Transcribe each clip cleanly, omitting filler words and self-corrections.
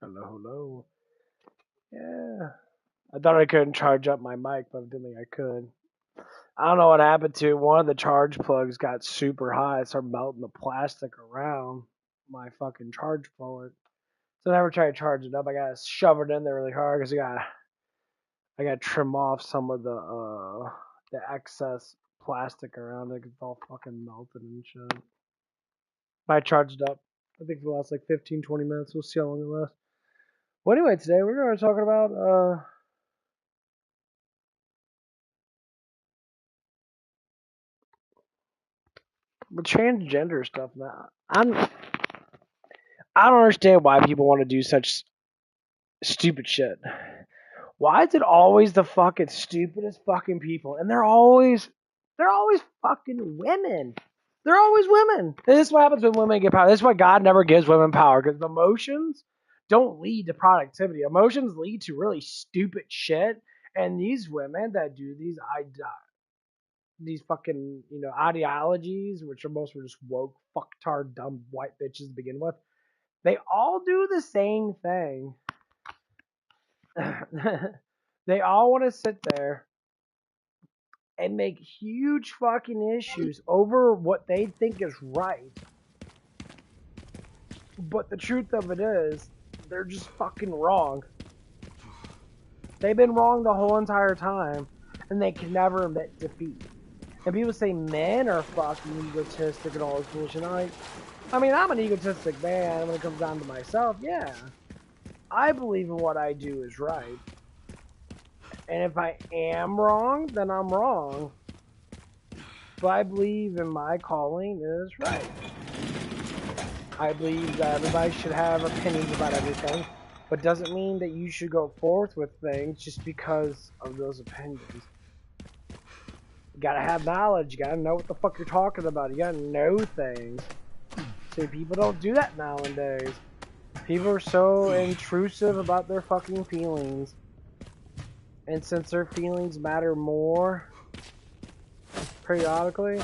Hello, hello. Yeah. I thought I couldn't charge up my mic, but I didn't think I could. I don't know what happened to it. One of the charge plugs got super hot. It started melting the plastic around my fucking charge port. So I never tried to charge it up. I gotta shove it in there really hard because I gotta trim off some of the excess plastic around it 'cause it's all fucking melted and shit. I charged it up. I think for the last like 15, 20 minutes. We'll see how long it lasts. Well, anyway, today we're going to be talking about transgender stuff now. I don't understand why people want to do such stupid shit. Why is it always the fucking stupidest fucking people? And they're always fucking women. They're always women. And this is what happens when women get power. This is why God never gives women power, because emotions don't lead to productivity. Emotions lead to really stupid shit. And these women that do these fucking ideologies, which are most just woke, fucktard, dumb white bitches to begin with, they all do the same thing. They all want to sit there and make huge fucking issues over what they think is right. But the truth of it is, they're just fucking wrong. They've been wrong the whole entire time, and they can never admit defeat. And people say men are fucking egotistic and all this bullshit. I mean, I'm an egotistic man when it comes down to myself, yeah. I believe in what I do is right. And if I am wrong, then I'm wrong. But I believe in my calling is right. I believe that everybody should have opinions about everything, but doesn't mean that you should go forth with things just because of those opinions. You gotta have knowledge, you gotta know what the fuck you're talking about, you gotta know things. See, people don't do that nowadays. People are so intrusive about their fucking feelings. And since their feelings matter more periodically,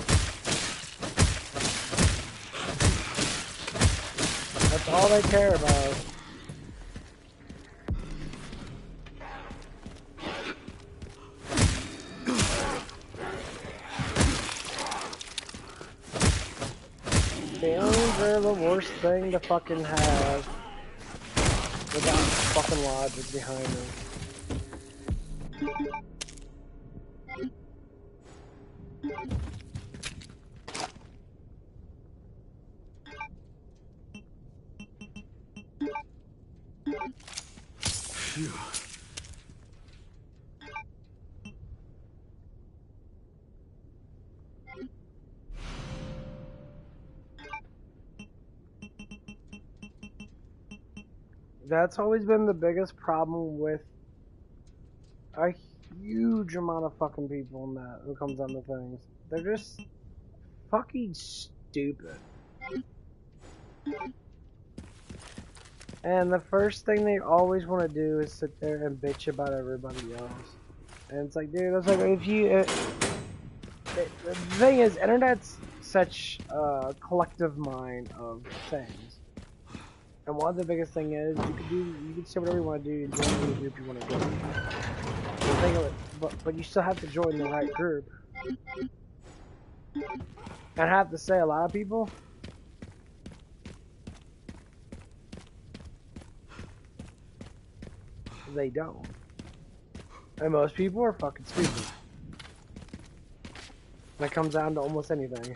that's all they care about. Feelings are the worst thing to fucking have without fucking logic behind them. Phew. That's always been the biggest problem with a huge amount of fucking people in that who comes on to things. They're just fucking stupid. And the first thing they always want to do is sit there and bitch about everybody else. And it's like, dude, it's like if you. The thing is, internet's such a collective mind of things. And one of the biggest thing is you can say whatever you want to do and join any group you want to join. The thing of it, but you still have to join the right group. And I have to say, a lot of people, they don't. And most people are fucking stupid. When it comes down to almost anything.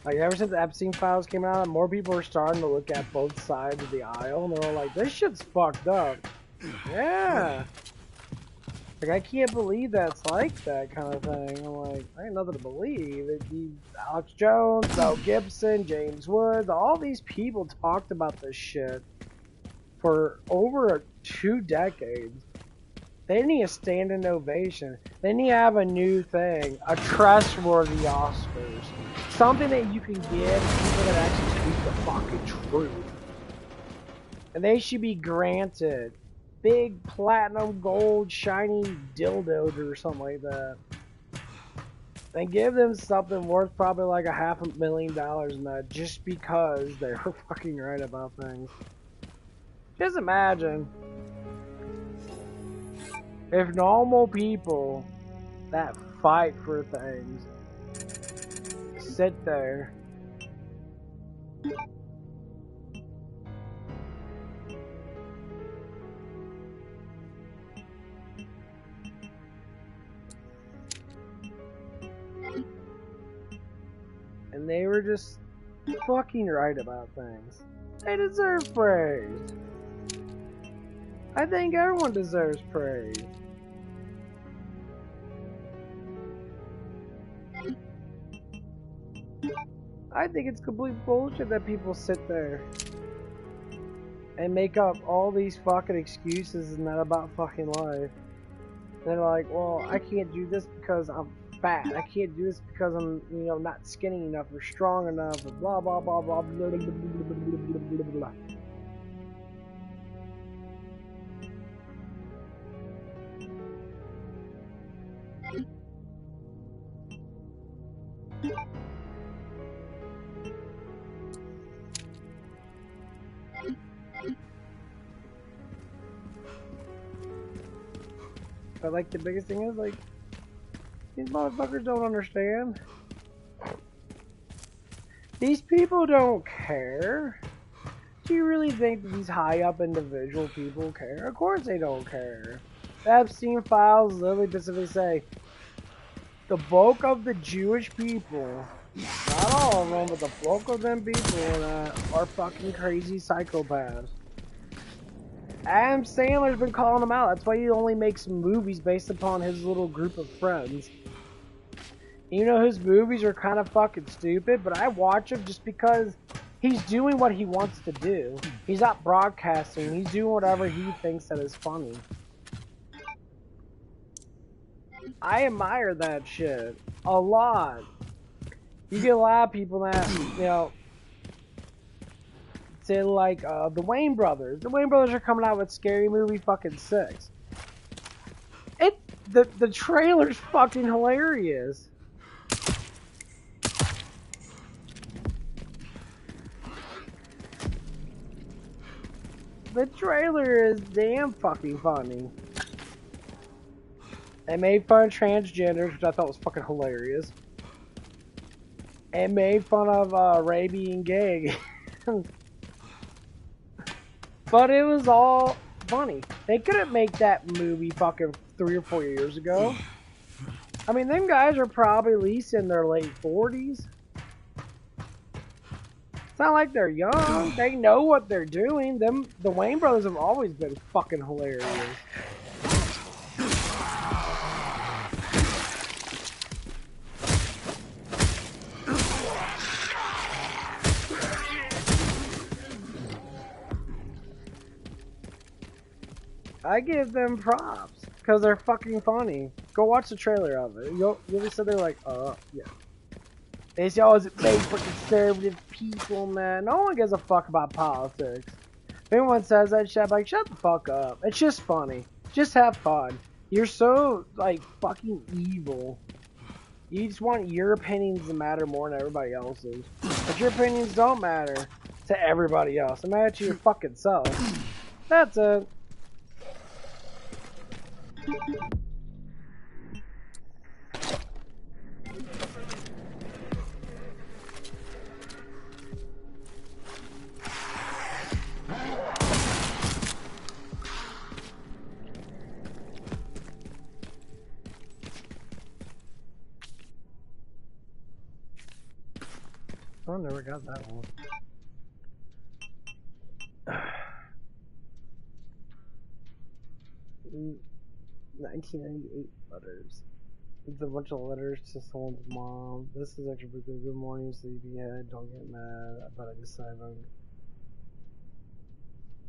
Like, ever since the Epstein files came out, more people are starting to look at both sides of the aisle, and they're all like, this shit's fucked up. Yeah. Like, I can't believe that's like that kind of thing. I'm like, I ain't nothing to believe. Alex Jones, Mel Gibson, James Woods, all these people talked about this shit for over 2 decades. They need a standing ovation. They need to have a new thing, a trustworthy Oscars. Something that you can give people that actually speak the fucking truth. And they should be granted big platinum, gold, shiny dildos or something like that. And give them something worth probably like $500,000 in that just because they were fucking right about things. Just imagine if normal people that fight for things sit there and they were just fucking right about things. They deserve praise. I think everyone deserves praise. I think it's complete bullshit that people sit there and make up all these fucking excuses and that about fucking life. They're like, well, I can't do this because I'm fat. I can't do this because I'm, not skinny enough or strong enough or blah blah blah blah blah blah blah blah blah blah blah. But like the biggest thing is like these motherfuckers don't understand. These people don't care. Do you really think that these high up individual people care? Of course they don't care. The Epstein files literally specifically say the bulk of the Jewish people, not all of them, but the bulk of them people that are fucking crazy psychopaths. Adam Sandler's been calling them out. That's why he only makes movies based upon his little group of friends. You know, his movies are kind of fucking stupid, but I watch them just because he's doing what he wants to do. He's not broadcasting. He's doing whatever he thinks that is funny. I admire that shit a lot. You get a lot of people that, say like the Wayne brothers. The Wayne brothers are coming out with Scary Movie fucking 6. The trailer's fucking hilarious. The trailer is damn fucking funny. They made fun of transgenders, which I thought was fucking hilarious. And made fun of Ray being gay. But it was all funny. They couldn't make that movie fucking 3 or 4 years ago. I mean, them guys are probably at least in their late 40s. It's not like they're young. They know what they're doing. The Wayne brothers have always been fucking hilarious. I give them props because they're fucking funny. Go watch the trailer of it. You'll be sitting there like, yeah. They say, oh, is it made for conservative people, man? No one gives a fuck about politics. If anyone says that shit, I'm like, shut the fuck up. It's just funny. Just have fun. You're so, like, fucking evil. You just want your opinions to matter more than everybody else's. But your opinions don't matter to everybody else. They matter to your fucking self. That's it. I never got that one. 1998 letters. It's a bunch of letters to someone's mom. This is actually pretty good. Good morning, sleepyhead. Don't get mad. But I decided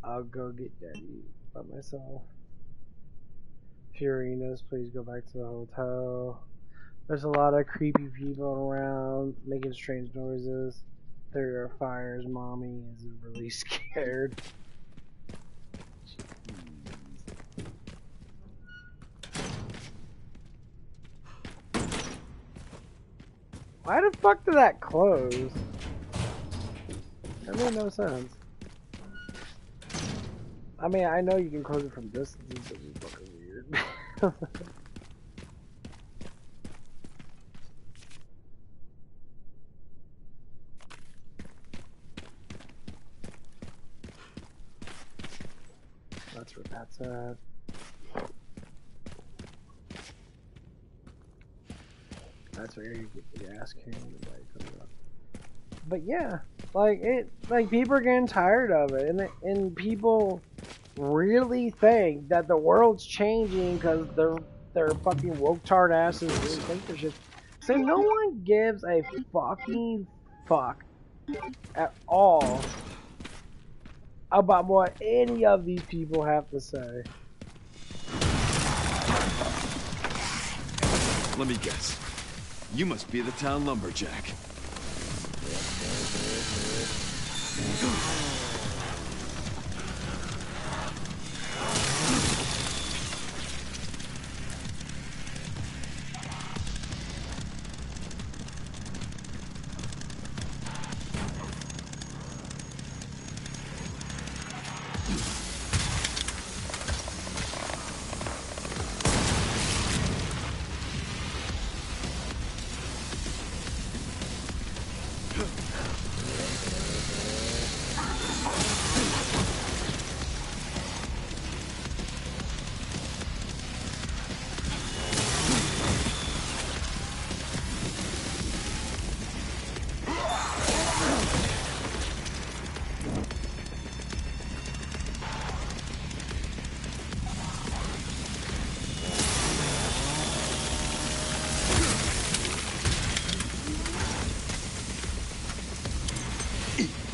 I'll go get daddy by myself. Furinos, please go back to the hotel. There's a lot of creepy people around making strange noises. There are fires. Mommy is really scared. Why the fuck did that close? That made no sense. I mean, I know you can close it from distance, but it's fucking weird. That's where that's at. That's where you get the gas can. But yeah, like people are getting tired of it, and people really think that the world's changing because they're fucking woke tard asses really think they're shit. So no one gives a fucking fuck at all about what any of these people have to say. Let me guess. You must be the town lumberjack.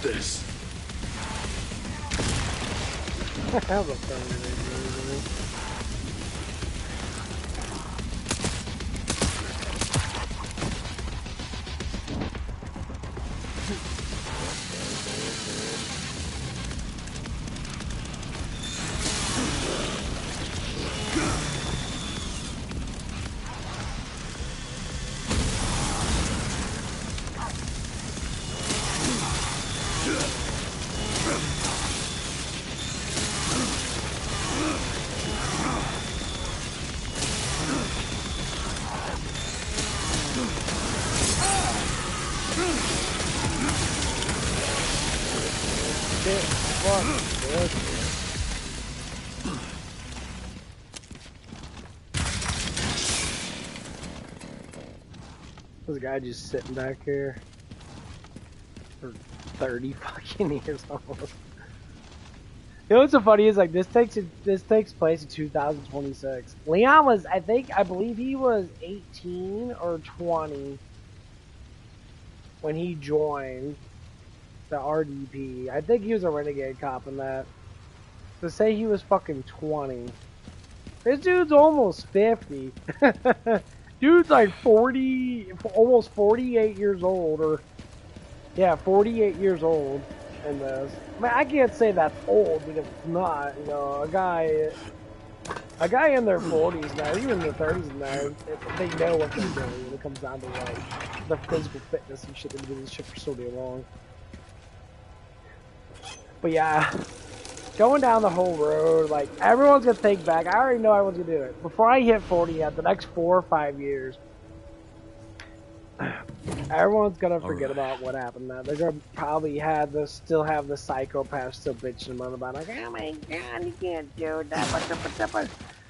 This. How the fuck are they doing? This guy just sitting back here for 30 fucking years almost. You know what's so funny is like this takes place in 2026. Leon was I believe he was 18 or 20 when he joined the RDP. I think he was a renegade cop in that. So say he was fucking 20. This dude's almost 50. Dude's like 40, almost 48 years old, or yeah, 48 years old in this. I mean, I can't say that's old because it's not. You know, a guy in their 40s now, even in their 30s now, they know what they're doing when it comes down to like the physical fitness and shit. They've been doing this shit for so damn long. But yeah. Going down the whole road, like, everyone's gonna think back. I already know everyone's gonna do it. Before I hit 40 at the next 4 or 5 years, everyone's gonna forget about what happened now. They're gonna probably still have the psychopath still bitching about like, oh my god, you can't do that.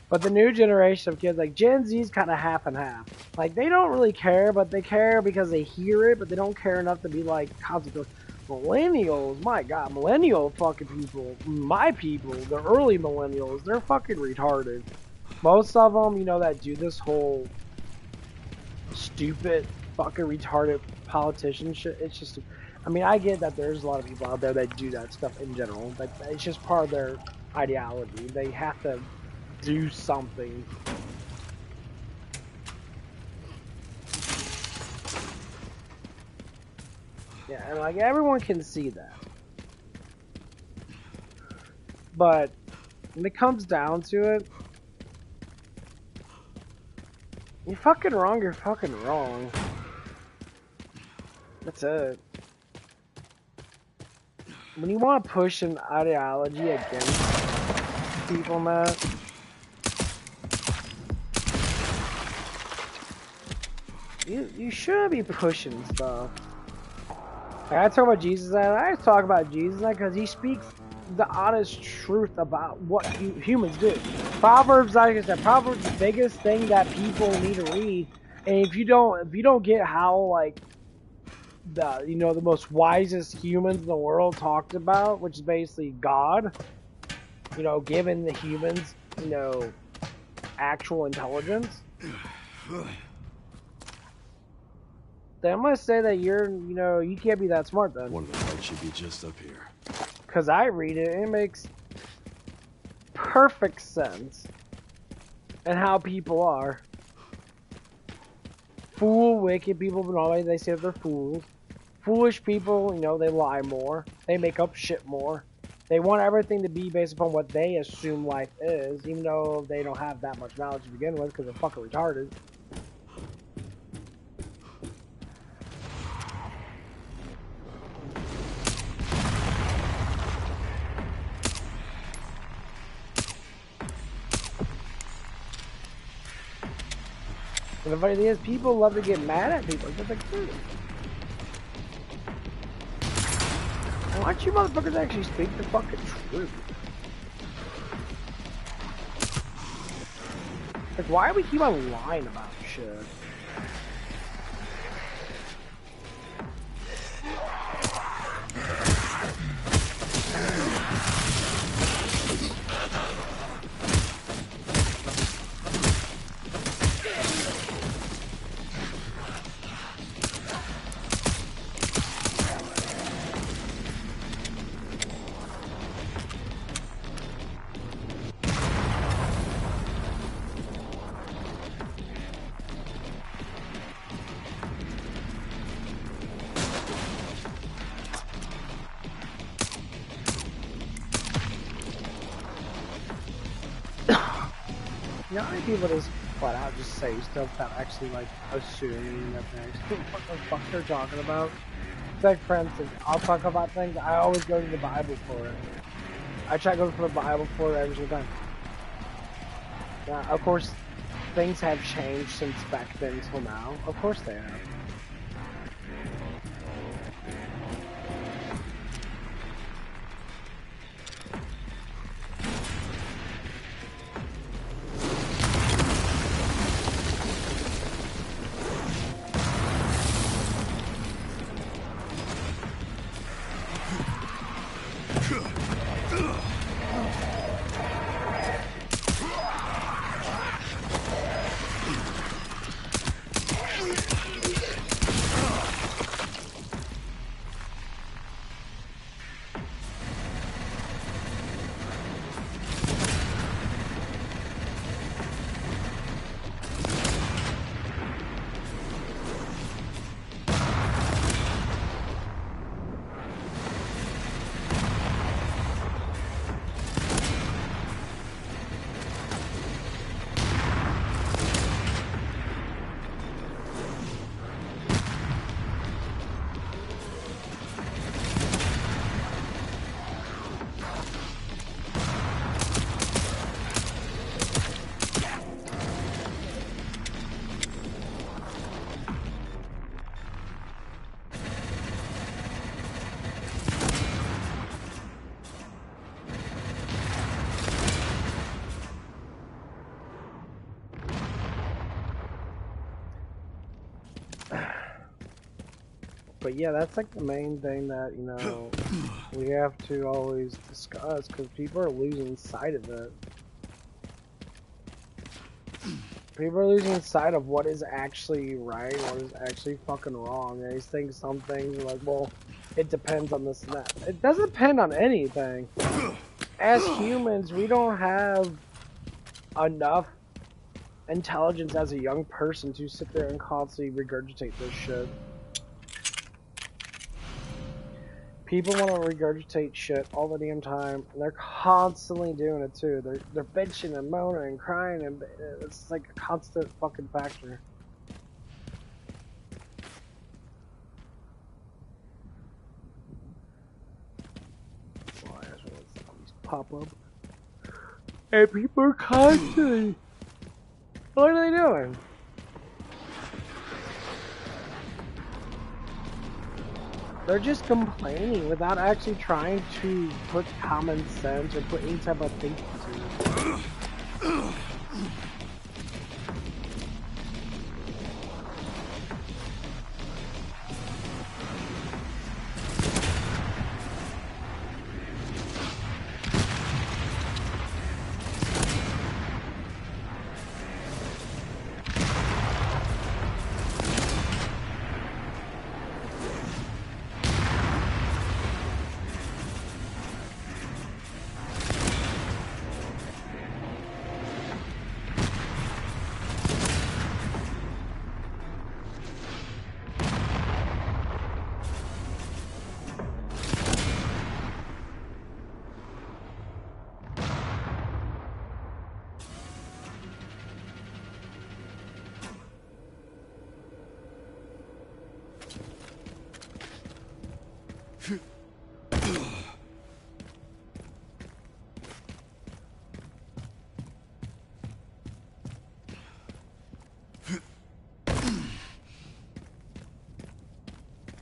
But the new generation of kids, like Gen Z's kind of half and half. Like, they don't really care, but they care because they hear it, but they don't care enough to be like, consequences. Millennials, my god, millennial fucking people, my people, the early millennials, they're fucking retarded. Most of them, you know, that do this whole stupid fucking retarded politician shit. It's just, I mean, I get that there's a lot of people out there that do that stuff in general. Like, it's just part of their ideology. They have to do something. Yeah, and like everyone can see that. But when it comes down to it, you're fucking wrong, you're fucking wrong. That's it. When you want to push an ideology against people, man, you shouldn't be pushing stuff. Like, I talk about Jesus, and I talk about Jesus because he speaks the honest truth about what humans do. Proverbs, like I said, Proverbs is the biggest thing that people need to read. And if you don't get how like the most wisest humans in the world talked about, which is basically God, giving the humans, actual intelligence, then I'm gonna say that you can't be that smart then. One of the lights should be just up here. Cause I read it and it makes perfect sense. And how people are. Wicked people, but always they say they're fools. Foolish people, they lie more. They make up shit more. They want everything to be based upon what they assume life is, even though they don't have that much knowledge to begin with, because they're fucking retarded. And the funny thing is, people love to get mad at people. It's like, dude, why don't you motherfuckers actually speak the fucking truth? Like, why do we keep on lying about shit? You know how many people just flat out just say stuff without actually like assuming that they actually what the fuck they're talking about? It's like, for instance, I'll talk about things, I always go to the Bible for it. I try to go to the Bible for it every single time. Now, of course, things have changed since back then till now. Of course they have. But yeah, that's like the main thing that, we have to always discuss, because people are losing sight of it. People are losing sight of what is actually right, what is actually fucking wrong. And these things, some things are like, well, it depends on this and that. It doesn't depend on anything. As humans, we don't have enough intelligence as a young person to sit there and constantly regurgitate this shit. People want to regurgitate shit all the damn time, and they're constantly doing it too. They're bitching and moaning and crying, and it's like a constant fucking factor. pop up. And people are constantly... What are they doing? They're just complaining without actually trying to put common sense or put any type of thinking to it.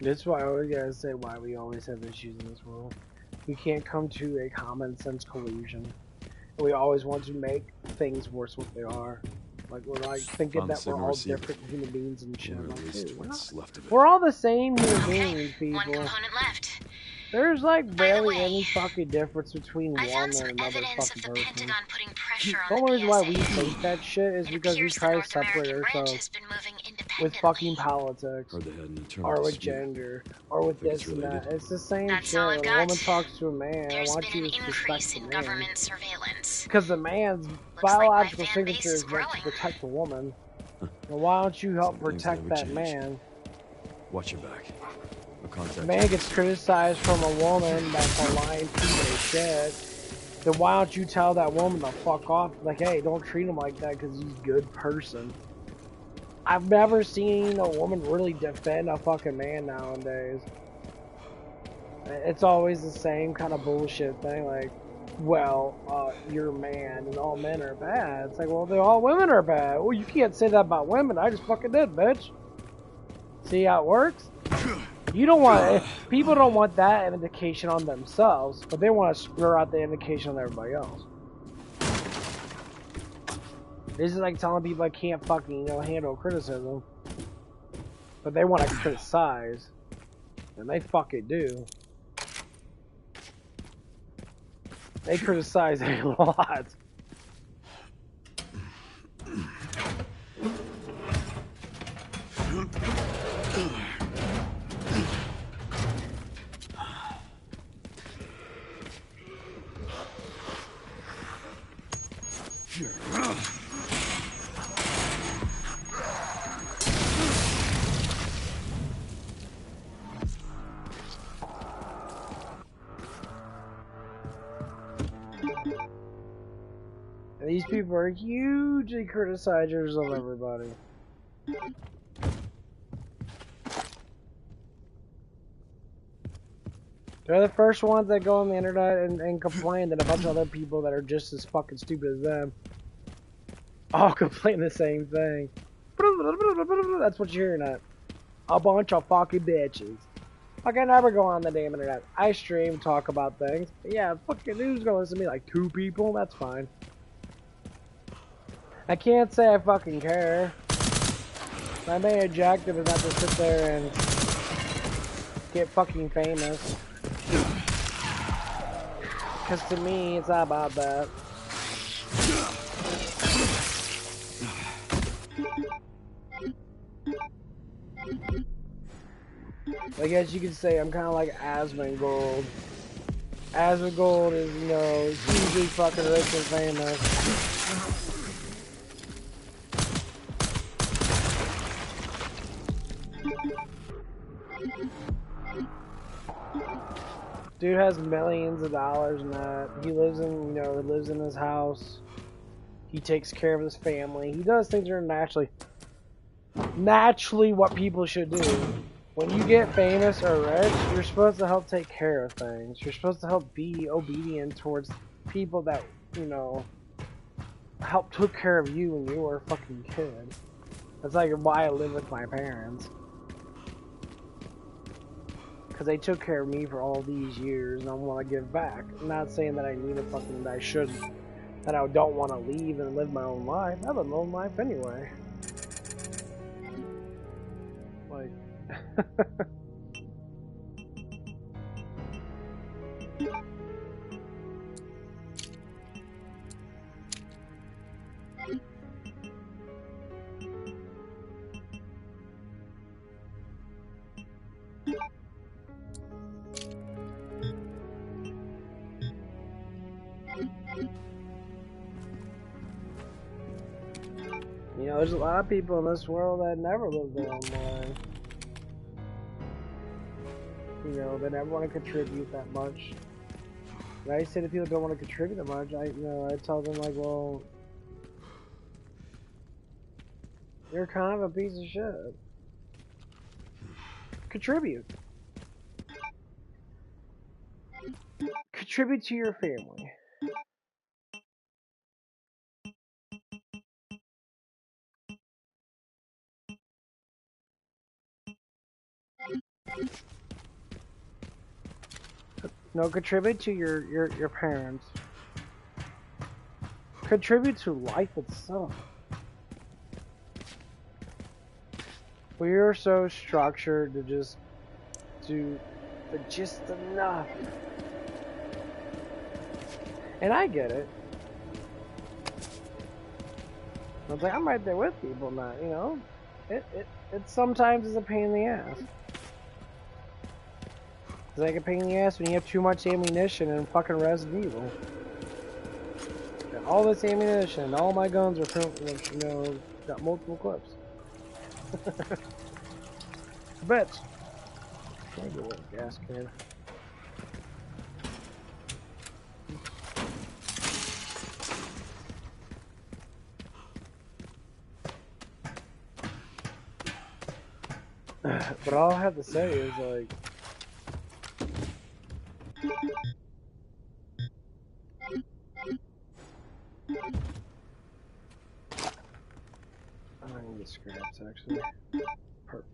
That's why I always gotta say why we always have issues in this world. We can't come to a common sense conclusion. We always want to make things worse what they are. Like we're like thinking that we're all different human beings and shit. Like, dude, we're all the same human beings, people. One component left. There's like barely any fucking difference between one and another Evidence fucking of the person. Pentagon putting pressure The on only the reason why we PSA. think that shit is because we try to separate ourselves with fucking politics, or with gender, or with this and that. It's the same shit. When a woman talks to a man, I want you to respect the man. Because the man's biological signature is meant to protect the woman. Well, why don't you help protect that man? Watch your back. The man gets criticized from a woman that's a lying piece of shit. Then why don't you tell that woman to fuck off? Like, hey, don't treat him like that because he's a good person. I've never seen a woman really defend a fucking man nowadays. It's always the same kind of bullshit thing, like, well, you're a man and all men are bad. It's like, well, all women are bad. Well, you can't say that about women. I just fucking did, bitch. See how it works? You don't want people don't want that indication on themselves, but they want to spur out the indication on everybody else. This is like telling people I can't fucking, handle criticism, but they want to criticize, and they fucking do. They criticize a lot. And these people are hugely criticizers of everybody. They're the first ones that go on the internet and complain that a bunch of other people that are just as fucking stupid as them all complain the same thing. That's what you're hearing at. A bunch of fucking bitches. Like, I never go on the damn internet. I stream, talk about things. Yeah, fucking who's gonna listen to me? Like 2 people? That's fine. I can't say I fucking care. My main objective is not to sit there and get fucking famous. Because to me, it's not about that. I guess you could say I'm kind of like Asmongold. Asmongold is, hugely fucking rich and famous. Dude has millions of dollars in that. He lives in, lives in his house. He takes care of his family. He does things that are naturally what people should do. When you get famous or rich, you're supposed to help take care of things. You're supposed to help be obedient towards people that, you know, helped took care of you when you were a fucking kid. That's like why I live with my parents. Because they took care of me for all these years and I want to give back. I'm not saying that I need a fucking, that I shouldn't, that I don't want to leave and live my own life. I live my own life anyway. Like, you know, there's a lot of people in this world that never live their own life. You know, they never want to contribute that much. And I say to people who don't want to contribute that much, I tell them like, well, you're kind of a piece of shit. Contribute. Contribute to your family. No, contribute to your parents. Contribute to life itself. We are so structured to just do just enough. And I get it. I was like, I'm right there with people now, you know? It sometimes is a pain in the ass. It's like a pain in the ass when you have too much ammunition in fucking Resident Evil. Got all this ammunition, all my guns are, you know, got multiple clips. Bitch! Can I get a little gas can? But all I have to say is like, I need the scraps actually. Perfect.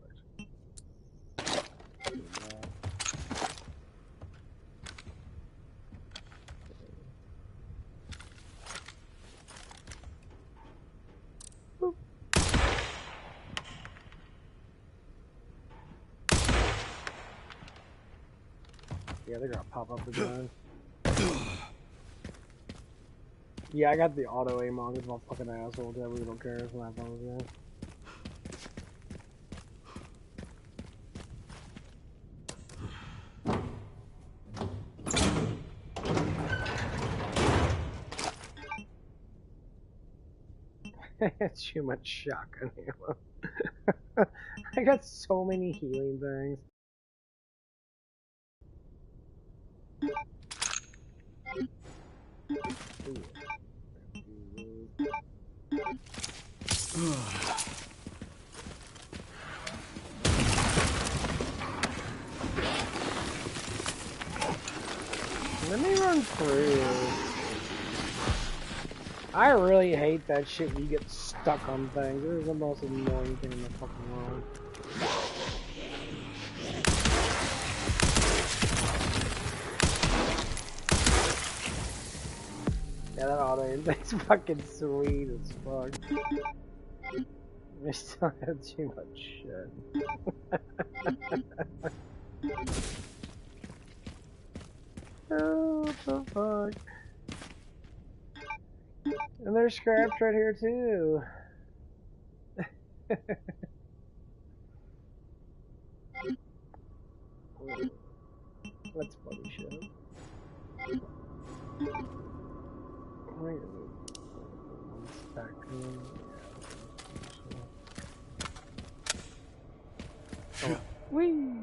Yeah, they're gonna pop up again. Yeah, I got the auto aim on. This motherfucking asshole. I really don't care if my phone's again. Too much shotgun ammo. I got so many healing things. Let me run through. I really hate that shit when you get stuck on things. It is the most annoying thing in the fucking world. Yeah, that auto aim thing's fucking sweet as fuck. I still have too much shit. Oh, what the fuck? And there's scraps right here too. That's funny shit. Where is it? Back in. Oh. Whee!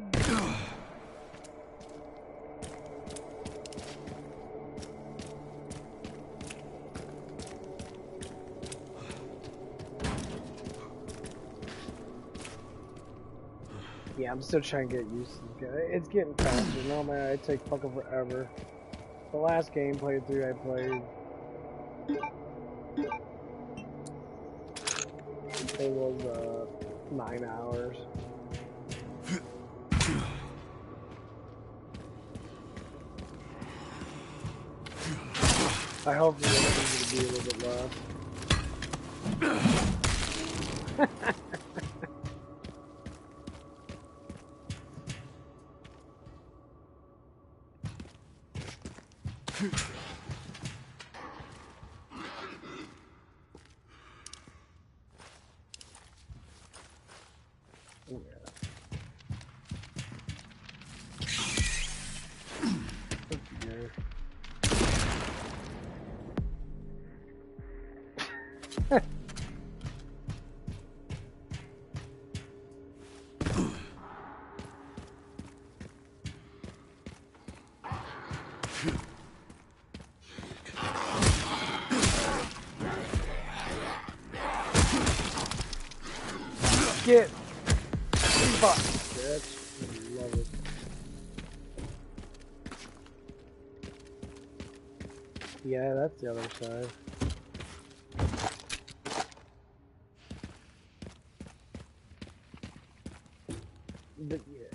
Yeah, I'm still trying to get used to this guy. It's getting faster. Normally, it takes fucking forever. The last game playthrough I played, it was 9 hours. I hope the other one's gonna be a little bit less. Get fuck, bitch. Love it. Yeah, that's the other side. But yeah.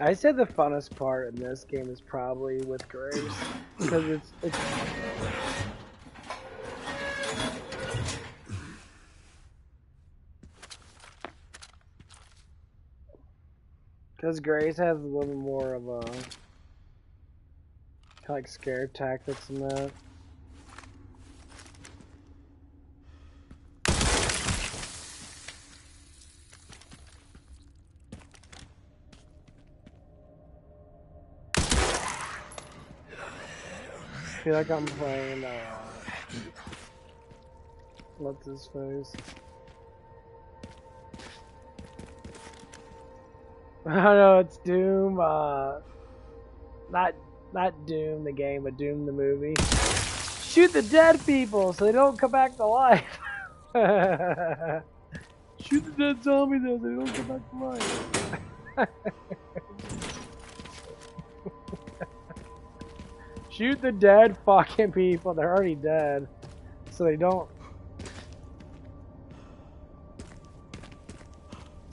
I said the funnest part in this game is probably with Grace, because it's because Grace has a little more of a like scare tactics in that. I feel like I'm playing, what's his face? I don't know, it's Doom, not Doom the game, but Doom the movie. Shoot the dead people so they don't come back to life. Shoot the dead zombies so they don't come back to life. Shoot the dead fucking people. They're already dead. So they don't.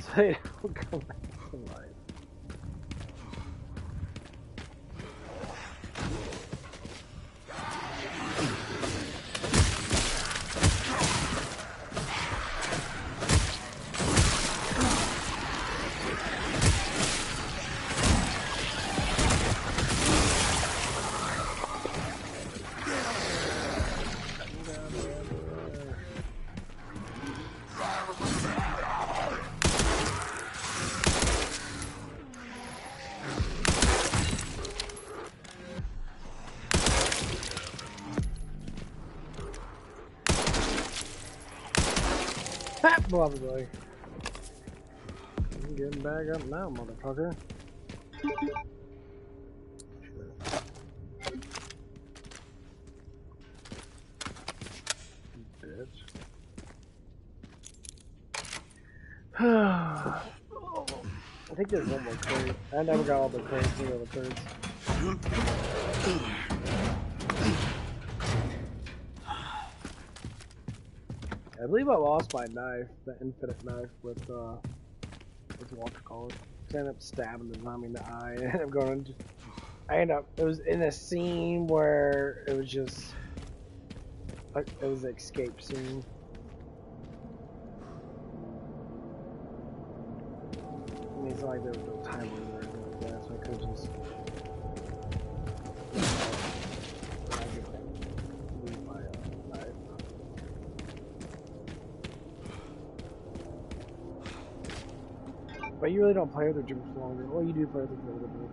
So they don't come back to life. Probably. I'm getting back up now, motherfucker. Bitch. I think there's one more crate. I never got all the crates, the other crates. I believe I lost my knife, the infinite knife with Walter Collins. I ended up stabbing the zombie in the eye, and it was in a scene where it was just, like, it was an escape scene. it's not like there was no time limit or anything like that, so I could just. Leave my life. But you really don't play with the gym for longer. Well, you do play with the gym a little bit.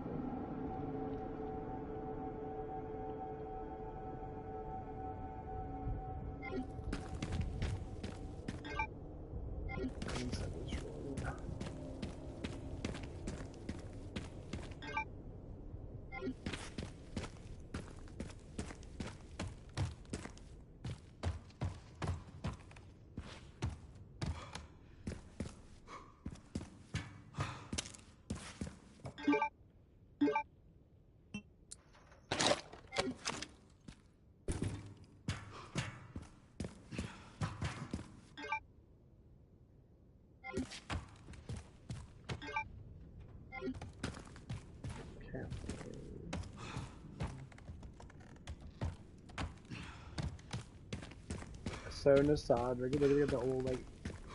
So nostalgic. Look at the old like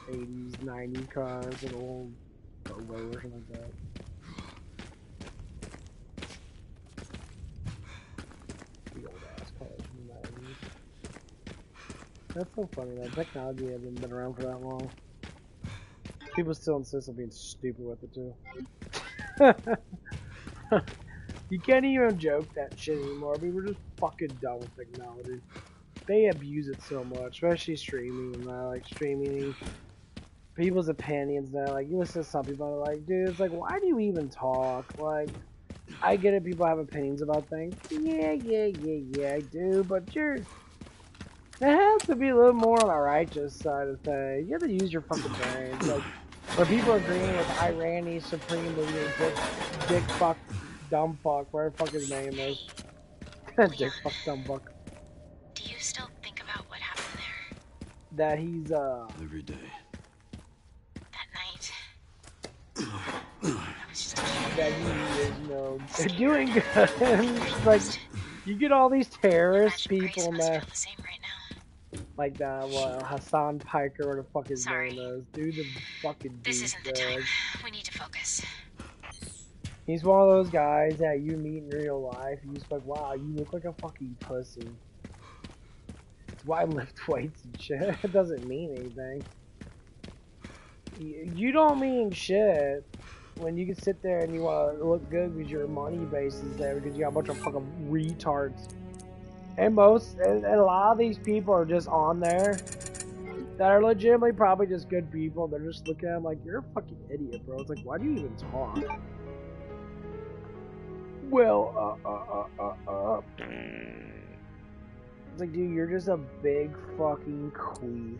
80s, 90s cars and old Rover or something like that. The old ass cars from the 90s. That's so funny that technology hasn't been around for that long. People still insist on being stupid with it too. You can't even joke that shit anymore. People are just fucking dumb with technology. They abuse it so much, especially streaming and like streaming people's opinions now. Like, you listen to some people and they're like, dude, it's like, why do you even talk? Like, I get it, people have opinions about things. Yeah, I do, but it has to be a little more on the righteous side of things. You have to use your fucking brains. Like, when people are agreeing with Irani Supreme Leader, Dick Fuck, Dumb Fuck, whatever the fuck his name is. Dick Fuck, Dumb Fuck. Do you still think about what happened there? That he's, Every day. That night? I was just a kid. that he is, you know, they're doing good. It's like, you get all these terrorist Imagine people, Grace must man. feel the same right now. Like that, Hassan Piker, or the fuck his Sorry. name is. Dude, the fucking This isn't the time. douchebag. We need to focus. He's one of those guys that you meet in real life. You just like, wow, you look like a fucking pussy. That's why I lift weights and shit. It doesn't mean anything. You don't mean shit when you can sit there and you want to look good because your money base is there because you got a bunch of fucking retards. And a lot of these people are just on there that are legitimately probably just good people. They're just looking at them like, you're a fucking idiot, bro. It's like, why do you even talk? Well, It's like, dude, you're just a big fucking queef.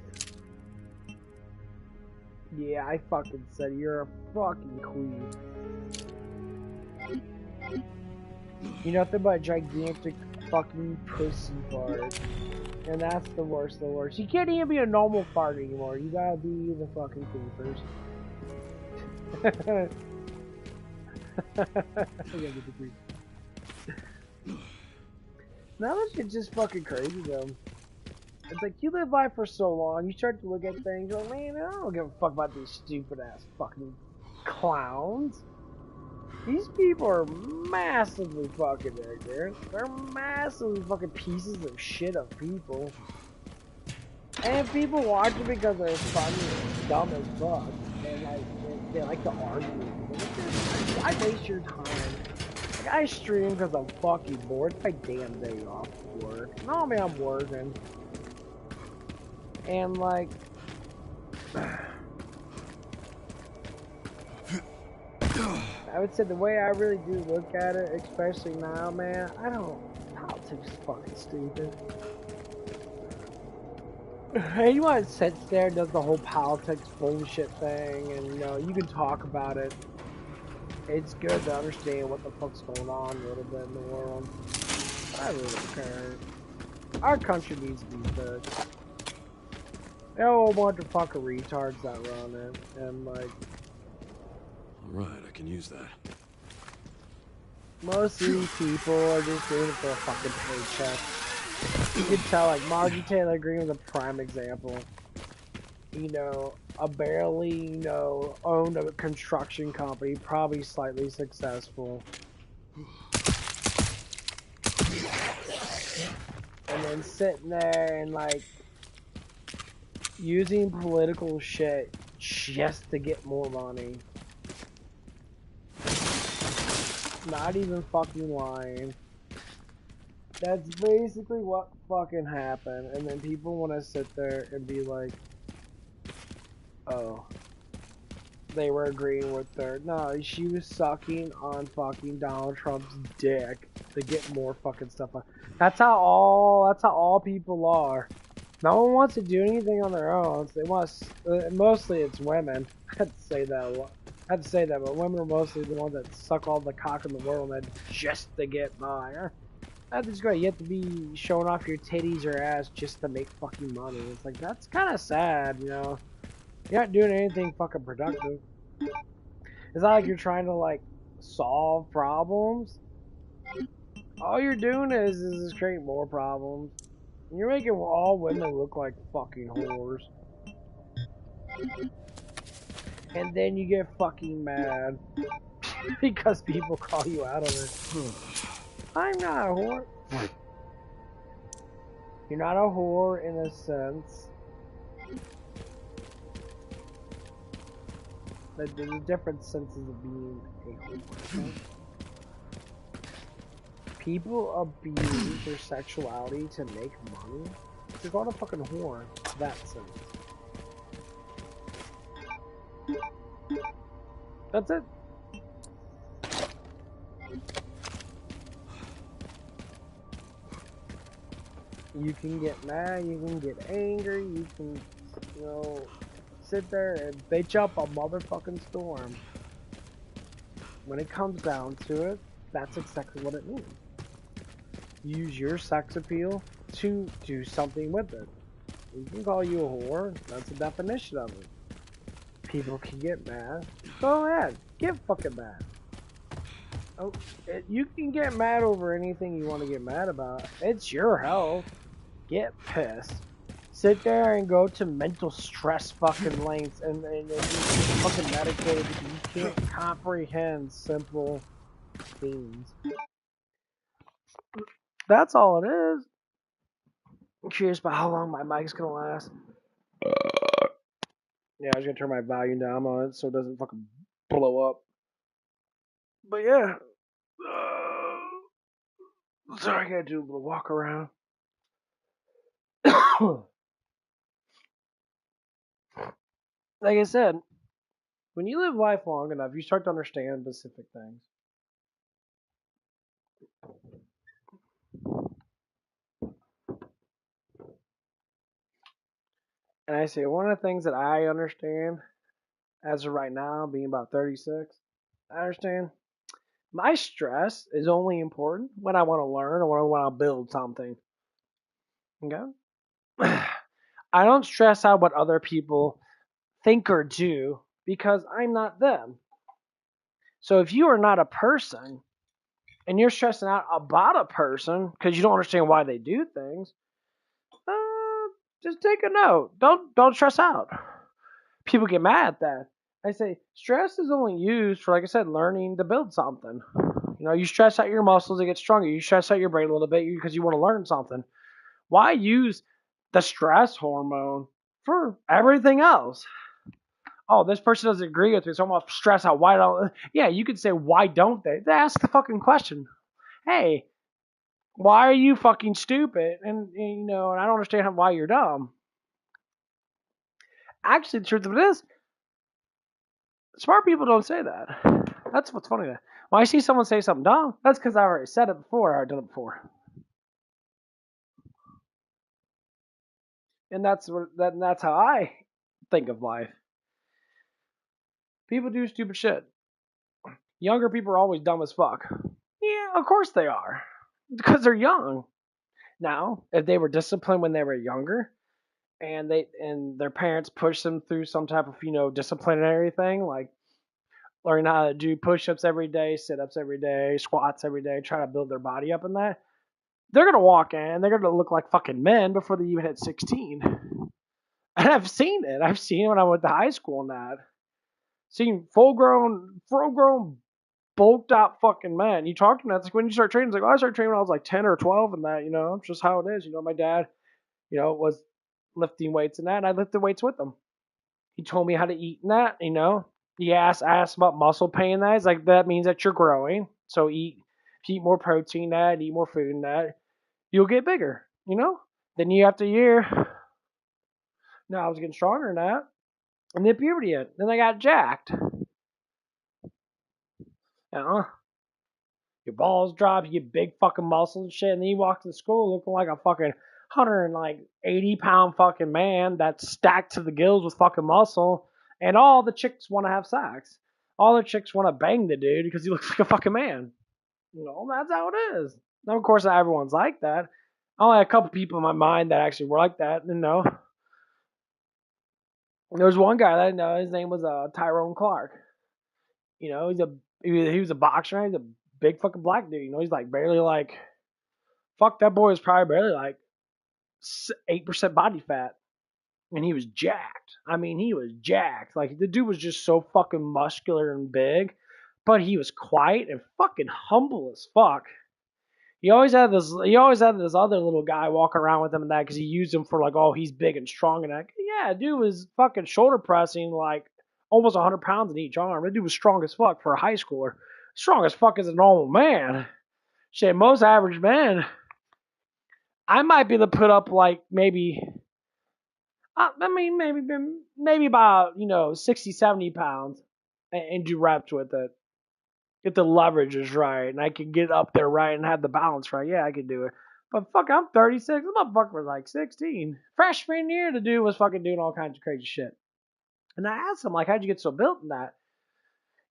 Yeah, I fucking said you're a fucking queef. You're nothing but a gigantic fucking pussy fart. And that's the worst of the worst. You can't even be a normal fart anymore. You gotta be the fucking queefers. Now that shit's just fucking crazy though. It's like, you live life for so long, you start to look at things, you're like, man, I don't give a fuck about these stupid ass fucking clowns. These people are massively fucking ignorant. They're massively fucking pieces of shit of people. And people watch it because they're funny and dumb as fuck. And like, they like to argue. Why waste your time? Like, I stream because I'm fucking bored. It's my damn day off work. No, man, I'm working. And like, I would say the way I really do look at it, especially now, man, politics is fucking stupid. Anyone that sits there and does the whole politics bullshit thing, and you know, you can talk about it. It's good to understand what the fuck's going on a little bit in the world. I really don't care. Our country needs to be fixed. There are a whole bunch of fucking retards that run it, and like, Alright, I can use that. most of these people are just doing it for a fucking paycheck. You can tell, like, Margie Taylor Greene was a prime example. a barely, owned a construction company, probably slightly successful. And then sitting there and, like, using political shit just to get more money. Not even fucking lying. That's basically what fucking happened. And then people want to sit there and be like, oh, they were agreeing with her. No, she was sucking on fucking Donald Trump's dick to get more fucking stuff on. That's how all people are. No one wants to do anything on their own. So they want mostly it's women. I had to say that a lot. I had to say that, but women are mostly the ones that suck all the cock in the world and just to get by. That's just great. You have to be showing off your titties or ass just to make fucking money. It's like, that's kind of sad, You're not doing anything fucking productive. It's not like you're trying to, like, solve problems. All you're doing is just creating more problems. You're making all women look like fucking whores. And then you get fucking mad because people call you out on it. I'm not a whore. You're not a whore in a sense. There's different senses of being a whore. People abuse their sexuality to make money. You're called a fucking whore. That sense. That's it. You can get mad, you can get angry, you can, sit there and bitch up a motherfucking storm. When it comes down to it, that's exactly what it means. Use your sex appeal to do something with it. We can call you a whore, that's the definition of it. People can get mad. Go ahead, get fucking mad. Oh, you can get mad over anything you want to get mad about. It's your health. Get pissed. Sit there and go to mental stress fucking lengths and you fucking medicated because you can't comprehend simple things. That's all it is. I'm curious about how long my mic's gonna last. Yeah, I was gonna turn my volume down on it so it doesn't fucking blow up. But yeah. Sorry, I gotta do a little walk around. Like I said, when you live life long enough, you start to understand specific things. And I say one of the things that I understand as of right now, being about 36, I understand my stress is only important when I want to learn or when I want to build something. Okay? I don't stress out what other people think or do because I'm not them. So if you are not a person and you're stressing out about a person because you don't understand why they do things, just take a note. Don't stress out. People get mad at that. I say stress is only used for, like I said, learning to build something. You stress out your muscles to get stronger. You stress out your brain a little bit because you want to learn something. Why use the stress hormone for everything else? Oh, this person doesn't agree with me, so I'm gonna stress out. Why don't? Yeah, you could say why don't they? Ask the fucking question. Hey, why are you fucking stupid? And and I don't understand why you're dumb. Actually, the truth of it is, smart people don't say that. That's what's funny. When I see someone say something dumb, that's because I already said it before or I've done it before. And that's how I think of life. People do stupid shit. Younger people are always dumb as fuck. Yeah, of course they are. Because they're young. Now, if they were disciplined when they were younger, and their parents pushed them through some type of disciplinary thing, like learning how to do push-ups every day, sit-ups every day, squats every day, try to build their body up in that, they're gonna walk in, they're gonna look like fucking men before they even hit 16. And I've seen it. I've seen it when I went to high school and that. Seen full grown, bulked out fucking men. You talk to them, it's like when you start training, it's like, oh, I started training when I was like 10 or 12 and that, it's just how it is. My dad, was lifting weights and that, and I lifted weights with him. He told me how to eat and that. He asked about muscle pain. That is like that means that you're growing. So if you eat more protein, that eat more food, and that you'll get bigger. Then year after year, now I was getting stronger in that, and then puberty hit. Then I got jacked. Your balls drop, you get big fucking muscles and shit, and then you walk to school looking like a fucking 180-pound fucking man that's stacked to the gills with fucking muscle, and all the chicks want to have sex. All the chicks want to bang the dude because he looks like a fucking man. That's how it is. Now, of course, not everyone's like that. Only a couple people in my mind that actually were like that. There was one guy that I know. His name was Tyrone Clark. He was a boxer. He's a big fucking black dude. He's like barely like, fuck, that boy was probably barely like 8% body fat. And he was jacked. I mean, he was jacked. Like, the dude was just so fucking muscular and big, but he was quiet and fucking humble as fuck. He always had this other little guy walking around with him and that because he used him for like, oh, he's big and strong and that. Yeah, dude was fucking shoulder pressing like almost 100 pounds in each arm. That dude was strong as fuck for a high schooler. Strong as fuck as a normal man. Shit, most average men, I might be able to put up like maybe about 60, 70 pounds and do reps with it. If the leverage is right and I can get up there right and have the balance right, yeah, I can do it. But fuck, I'm 36. This motherfucker was like 16. Freshman year, the dude was fucking doing all kinds of crazy shit. And I asked him, like, how'd you get so built in that?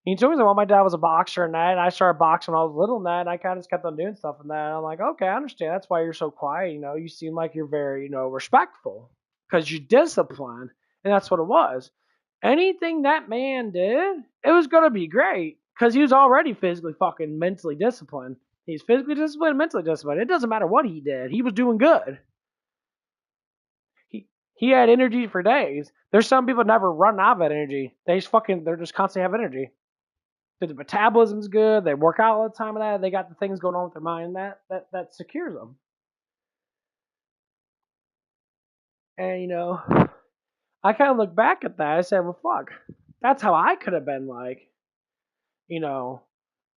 And he told me that, well, my dad was a boxer and that, and I started boxing when I was little and that, and I kind of just kept on doing stuff in that. And I'm like, okay, I understand. That's why you're so quiet. You seem like you're very, respectful because you're disciplined. And that's what it was. Anything that man did, it was going to be great because he was already physically fucking mentally disciplined. He's physically disciplined and mentally disciplined. It doesn't matter what he did. He was doing good. He had energy for days. There's some people never run out of that energy. They're just constantly have energy. The metabolism's good. They work out all the time. And that they got the things going on with their mind that secures them. And I kind of look back at that. I said, well, fuck, that's how I could have been like.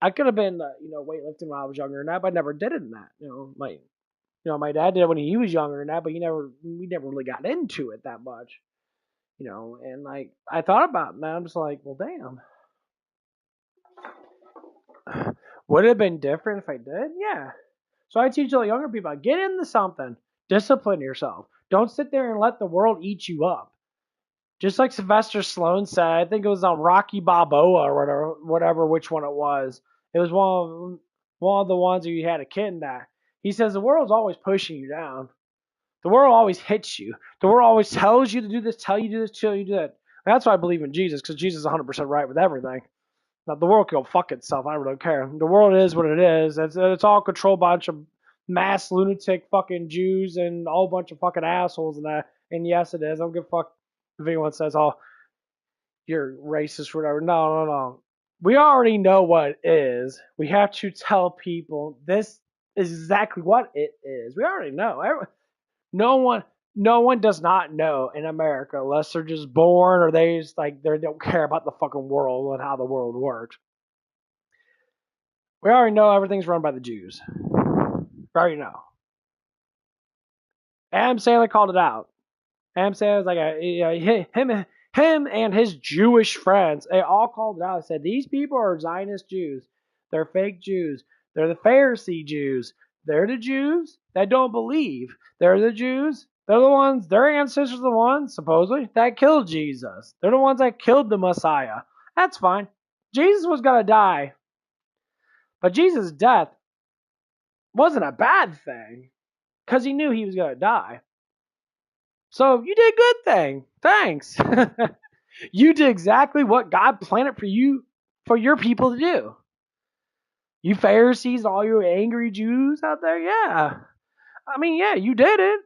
I could have been weightlifting when I was younger and that, but I never did it in that. My dad did it when he was younger and that, but we never really got into it that much. And like I thought about it and I'm just like, well, damn. Would it have been different if I did? Yeah. So I teach all the younger people, get into something. Discipline yourself. Don't sit there and let the world eat you up. Just like Sylvester Stallone said, I think it was on Rocky Balboa or whatever, which one it was. It was one of the ones where you had a kid in that. He says the world's always pushing you down. The world always hits you. The world always tells you to do this, tell you to do this, tell you to do that. That's why I believe in Jesus, because Jesus is 100% right with everything. Now, the world can go fuck itself. I really don't care. The world is what it is. It's all controlled by a bunch of mass lunatic fucking Jews and a whole bunch of fucking assholes and that. And yes, it is. I don't give a fuck if anyone says, oh, you're racist or whatever. No. We already know what it is. We have to tell people this is exactly what it is. We already know. No one does not know in America unless they're just born or they don't care about the fucking world and how the world works. We already know everything's run by the Jews. We already know. Adam Sandler called it out. Adam Sandler's like him and his Jewish friends, they all called it out. They said these people are Zionist Jews. They're fake Jews. They're the Pharisee Jews. They're the Jews that don't believe. They're the Jews. They're the ones, their ancestors are the ones, supposedly, that killed Jesus. They're the ones that killed the Messiah. That's fine. Jesus was going to die. But Jesus' death wasn't a bad thing because he knew he was going to die. So you did a good thing. Thanks. You did exactly what God planned for your people to do. You Pharisees, all you angry Jews out there, yeah. I mean, yeah, you did it.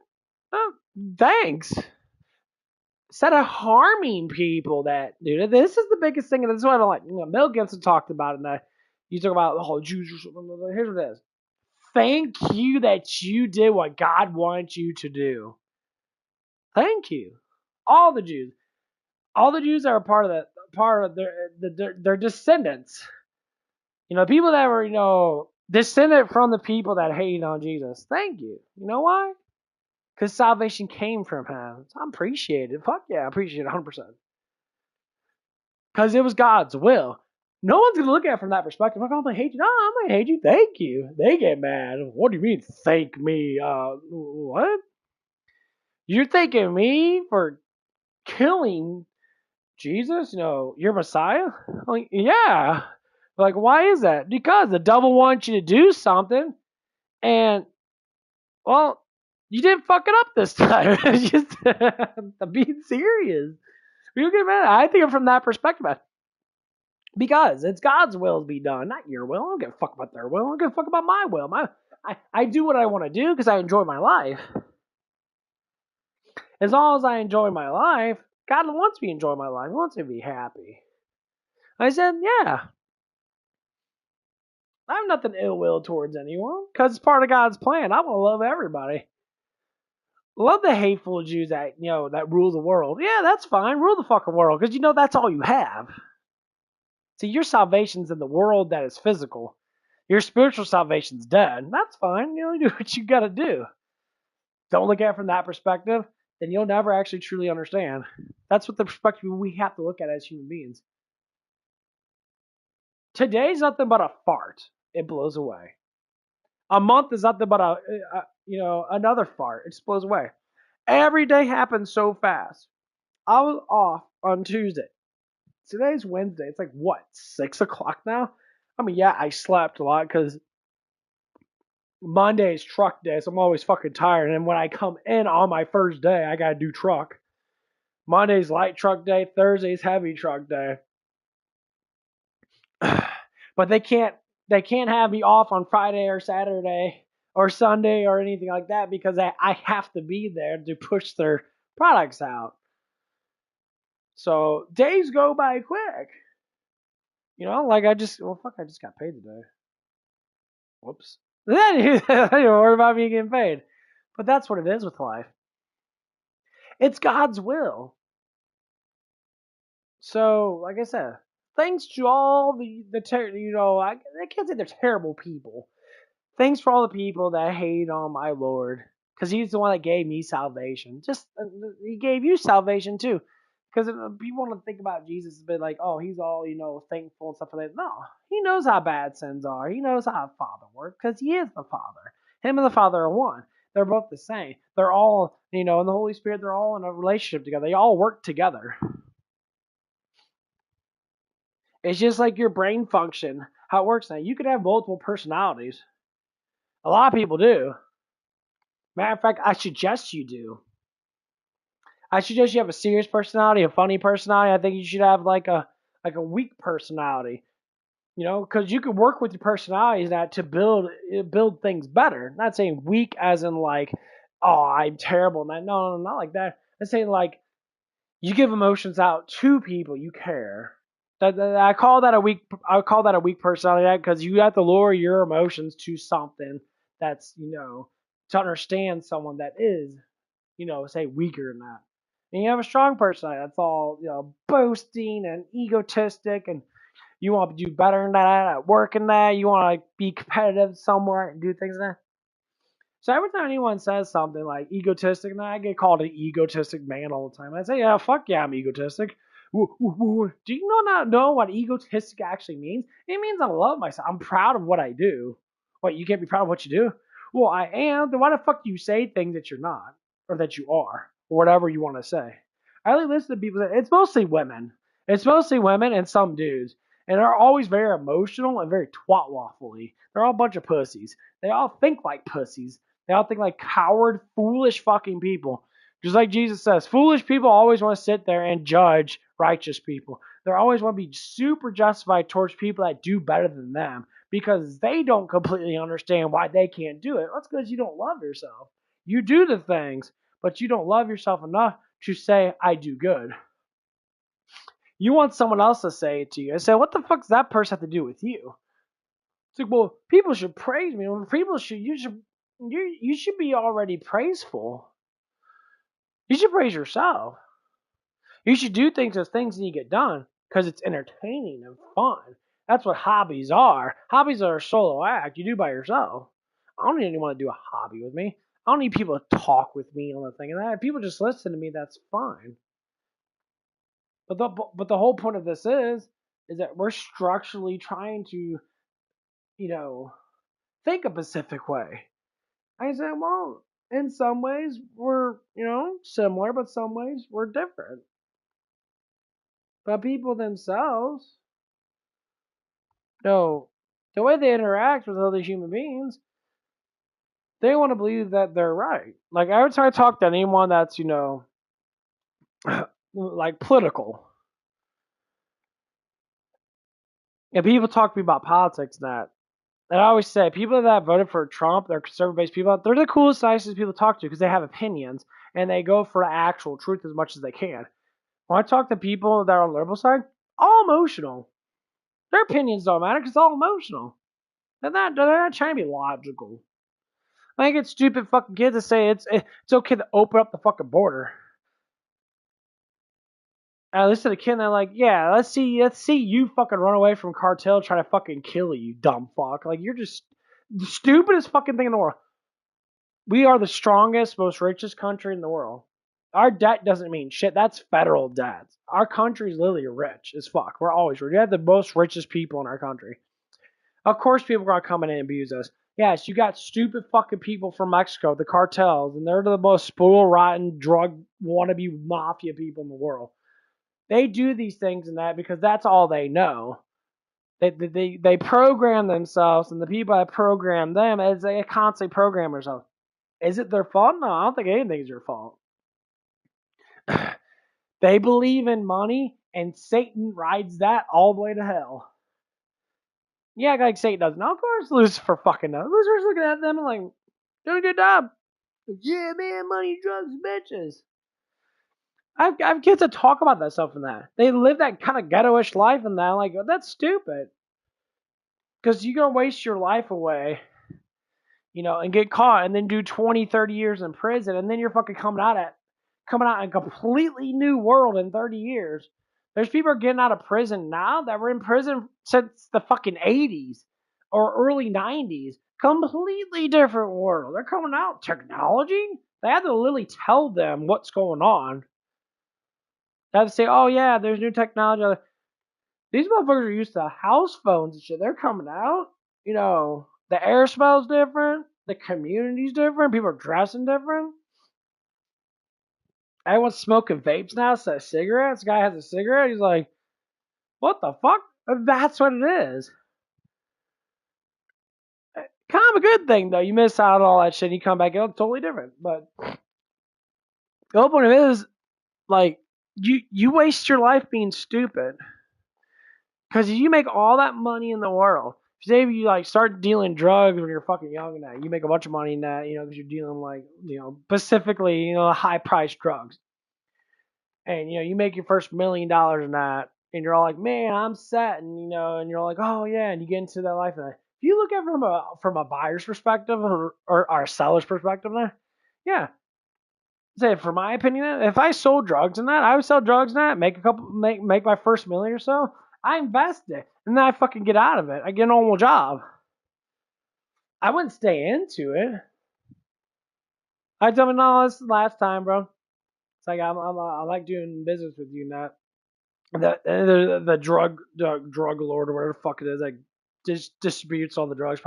Oh, thanks. Instead of harming people, dude, this is the biggest thing, and this is what I don't like. Mel Gibson talked about it, and you talk about, oh, Jews or something. Here's what it is. Thank you that you did what God wanted you to do. Thank you. All the Jews. All the Jews that are part of their descendants. People that were, descended from the people that hated on Jesus. Thank you. You know why? Because salvation came from him. So I appreciate it. Fuck yeah, I appreciate it 100%. Because it was God's will. No one's going to look at it from that perspective. I'm going to hate you. No, I'm going to hate you. Thank you. They get mad. What do you mean, thank me? What? You're thanking me for killing Jesus? Your Messiah? Like, yeah. Like, why is that? Because the devil wants you to do something. And, well, you didn't fuck it up this time. It's just, I'm being serious. You get mad. I think of it from that perspective. Because it's God's will to be done, not your will. I don't give a fuck about their will. I don't give a fuck about my will. I do what I want to do because I enjoy my life. As long as I enjoy my life, God wants me to enjoy my life. He wants me to be happy. I said, yeah. I have nothing ill will towards anyone because it's part of God's plan. I want to love everybody. Love the hateful Jews that rule the world. Yeah, that's fine. Rule the fucking world because that's all you have. See, your salvation's in the world that is physical. Your spiritual salvation's dead. That's fine. You do what you gotta do. Don't look at it from that perspective, then you'll never actually truly understand. That's what the perspective we have to look at as human beings. Today's nothing but a fart. It blows away. A month is nothing but another fart. It just blows away. Every day happens so fast. I was off on Tuesday. Today's Wednesday. It's like, what, 6 o'clock now? I mean, yeah, I slept a lot because Monday's truck day, so I'm always fucking tired. And when I come in on my first day, I gotta do truck. Monday's light truck day. Thursday's heavy truck day. But they can't have me off on Friday or Saturday or Sunday or anything like that because I have to be there to push their products out. So days go by quick. I just got paid today. Whoops. Then you worry about me getting paid. But that's what it is with life. It's God's will. So, like I said, thanks to all I can't say they're terrible people. Thanks for all the people that hate on my Lord. Because he's the one that gave me salvation. He gave you salvation too. Because people want to think about Jesus as being like, oh, he's all, thankful and stuff like that. No, he knows how bad sins are. He knows how a father works because he is the Father. Him and the Father are one. They're both the same. They're all, in the Holy Spirit, they're all in a relationship together. They all work together. It's just like your brain function, how it works now. You could have multiple personalities. A lot of people do. Matter of fact, I suggest you do. I suggest you have a serious personality, a funny personality. I think you should have like a weak personality. Because you can work with your personalities that to build things better. Not saying weak as in like, oh, I'm terrible. No, not like that. I'm saying like you give emotions out to people you care. I call that a weak personality because you have to lower your emotions to something that's to understand someone that is say weaker than that. And you have a strong personality that's all boasting and egotistic, and you want to do better than that at work and that. You want to be competitive somewhere and do things like that. So every time anyone says something like egotistic, and I get called an egotistic man all the time. I say, yeah, fuck yeah, I'm egotistic. Do you not know what egotistic actually means? It means I love myself. I'm proud of what I do. What, you can't be proud of what you do? Well, I am. Then why the fuck do you say things that you're not? Or that you are? Or whatever you want to say. I only listen to people it's mostly women. It's mostly women and some dudes. And they're always very emotional and very twat waffly. They're all a bunch of pussies. They all think like pussies. They all think like coward, foolish fucking people. Just like Jesus says, foolish people always want to sit there and judge righteous people. They always want to be super justified towards people that do better than them because they don't completely understand why they can't do it. That's because you don't love yourself. You do the things, but you don't love yourself enough to say, I do good. You want someone else to say it to you. I say, what the fuck does that person have to do with you? It's like, well, people should praise me. Well, you should be already praiseful. You should praise yourself. You should do things as things need to get done because it's entertaining and fun. That's what hobbies are. Hobbies are a solo act. You do by yourself. I don't need anyone to do a hobby with me. I don't need people to talk with me on the thing and that. If people just listen to me, that's fine. But the whole point of this is that we're structurally trying to, think a specific way. I said, well, in some ways we're, similar, but some ways we're different. But people themselves, no, the way they interact with other human beings, they want to believe that they're right. Like every time I talk to anyone that's, like political, and people talk to me about politics and that, and I always say people that voted for Trump, they're conservative-based people, they're the coolest, nicest people to talk to because they have opinions and they go for the actual truth as much as they can. When I talk to people that are on the liberal side, all emotional. Their opinions don't matter because it's all emotional. They're not trying to be logical. I get stupid fucking kids to say it's okay to open up the fucking border. And I listen to a kid and they're like, yeah, let's see you fucking run away from cartel trying to fucking kill you, dumb fuck. Like you're just the stupidest fucking thing in the world. We are the strongest, most richest country in the world. Our debt doesn't mean shit. That's federal debt. Our country's literally rich as fuck. We're always rich. We have the most richest people in our country. Of course, people are going to come in and abuse us. Yes, you got stupid fucking people from Mexico, the cartels, and they're the most spoiled, rotten, drug wannabe mafia people in the world. They do these things and that because that's all they know. They program themselves, and the people that program them, as they constantly program themselves. Is it their fault? No, I don't think anything's your fault. They believe in money, and Satan rides that all the way to hell. Yeah, like Satan does. Now, of course, Lucifer fucking knows. Lucifer's looking at them and like, doing a good job. Yeah, man, money, drugs, bitches. I have kids that talk about that stuff and that. They live that kind of ghetto-ish life and that. Like, that's stupid. Because you're going to waste your life away, and get caught and then do 20, 30 years in prison. And then you're fucking coming out in a completely new world in 30 years. There's people getting out of prison now that were in prison since the fucking 80s or early 90s. Completely different world. They're coming out. Technology? They have to literally tell them what's going on. They have to say, oh yeah, there's new technology. These motherfuckers are used to house phones and shit. They're coming out. The air smells different. The community's different. People are dressing different. Everyone's smoking vapes now instead of cigarettes. This guy has a cigarette. He's like, what the fuck? That's what it is. Kind of a good thing, though. You miss out on all that shit and you come back, it's totally different. But the whole point of it is, like, you waste your life being stupid. Because you make all that money in the world. Say if you, like, start dealing drugs when you're fucking young and that, you make a bunch of money in that, because you're dealing, like, specifically, high-priced drugs. And, you make your first $1 million in that, and you're all like, man, I'm set, and, and you're like, oh, yeah, and you get into that life. And if you look at it from a buyer's perspective or a seller's perspective, yeah. Say, for my opinion, if I sold drugs in that, I would sell drugs in that, make my first $1 million or so. I invest it, and then I fucking get out of it. I get a normal job. I wouldn't stay into it. I tell me, no, this is the last time, bro. It's like I like doing business with you, not the drug lord or whatever the fuck it is that distributes all the drugs.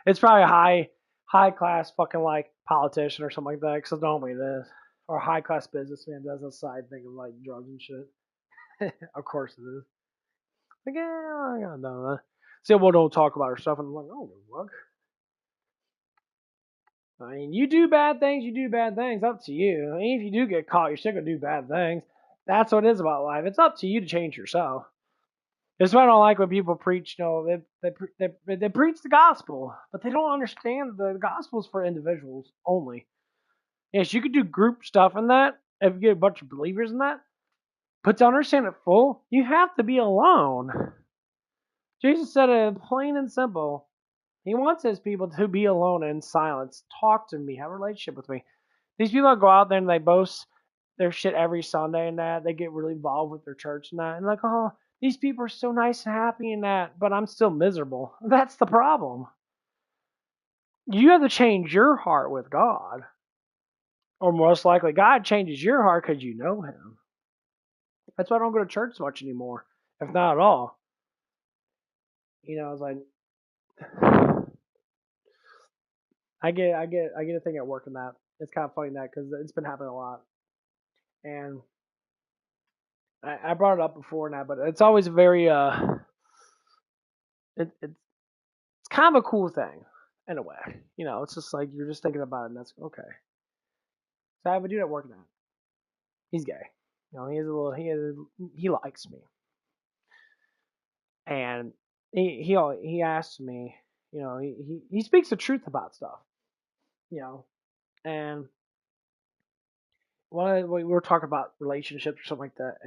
It's probably a high class fucking like politician or something like that. Because normally it is, or a high class businessman does a side thing of like drugs and shit. Of course it is. Like, yeah, I gotta know that. See, well, don't talk about her stuff, and I'm like, oh, fuck. I mean, you do bad things, up to you. I mean, if you do get caught, you're still gonna do bad things. That's what it is about life. It's up to you to change yourself. That's why I don't like when people preach, they preach the gospel, but they don't understand the gospel is for individuals only. Yes, you could do group stuff in that, if you get a bunch of believers in that, but to understand it full, you have to be alone. Jesus said it plain and simple. He wants his people to be alone in silence. Talk to me. Have a relationship with me. These people that go out there and they boast their shit every Sunday and that, they get really involved with their church and that, and like, oh, these people are so nice and happy and that, but I'm still miserable. That's the problem. You have to change your heart with God. Or most likely, God changes your heart because you know him. That's why I don't go to church much anymore, if not at all. You know, it's like I get a thing at work in that. It's kind of funny that because it's been happening a lot, and I brought it up before now, but it's always very it's kind of a cool thing in a way. You know, it's just like you're just thinking about it, and that's okay. So I have a dude at work now. He's gay. You know, he likes me, and he asks me. You know, he speaks the truth about stuff. You know, and we were talking about relationships or something like that,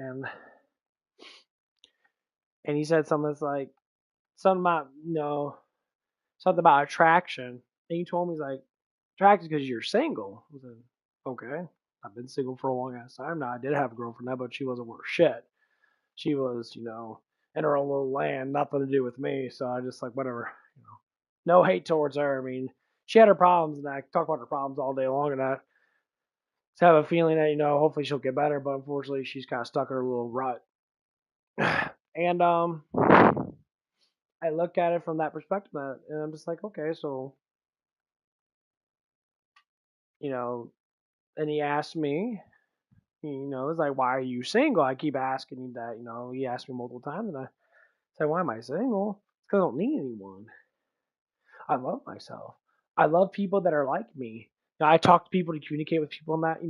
and he said something that's like something about something about attraction. And he told me he's like attracted because you're single. I said, okay, I've been single for a long ass time now. I did have a girlfriend now, but she wasn't worth shit. She was in her own little land, nothing to do with me. So I just like whatever, no hate towards her. I mean, she had her problems, and I talk about her problems all day long, and I just have a feeling that hopefully she'll get better. But unfortunately, she's kind of stuck in her little rut. And I look at it from that perspective, and I'm just like, okay, so and he asked me, it's like, why are you single? I keep asking him that, he asked me multiple times, and I said, why am I single? It's because I don't need anyone. I love myself. I love people that are like me. I talk to people to communicate with people, and that,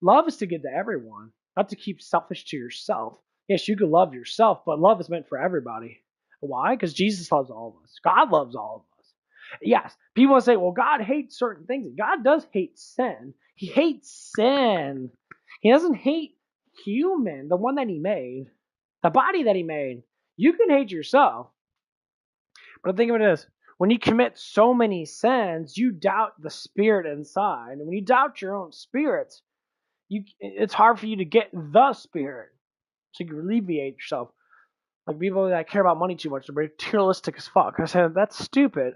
love is to give to everyone, not to keep selfish to yourself. Yes, you can love yourself, but love is meant for everybody. Why? Because Jesus loves all of us. God loves all of us. Yes, people say, well, God hates certain things. God does hate sin. He hates sin. He doesn't hate human, the one that he made, the body that he made. You can hate yourself. But the thing of it is, when you commit so many sins, you doubt the spirit inside. And when you doubt your own spirit, it's hard for you to get the spirit. So you can alleviate yourself. Like people that care about money too much, they're materialistic as fuck. I said, that's stupid.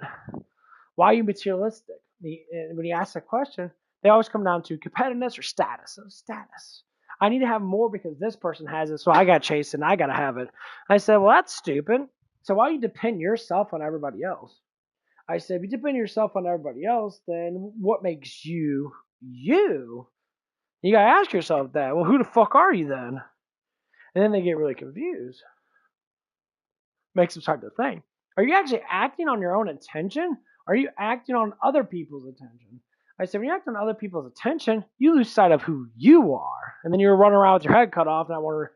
Why are you materialistic? And when you ask that question, they always come down to competitiveness or status. So status. I need to have more because this person has it, so I got to chase it and I got to have it. I said, well, that's stupid. So why do you depend yourself on everybody else? I said, if you depend yourself on everybody else, then what makes you you? You got to ask yourself that. Well, who the fuck are you then? And then they get really confused. Makes them start to think. Are you actually acting on your own intention? Are you acting on other people's attention? I said, when you act on other people's attention, you lose sight of who you are. And then you're running around with your head cut off, and I wonder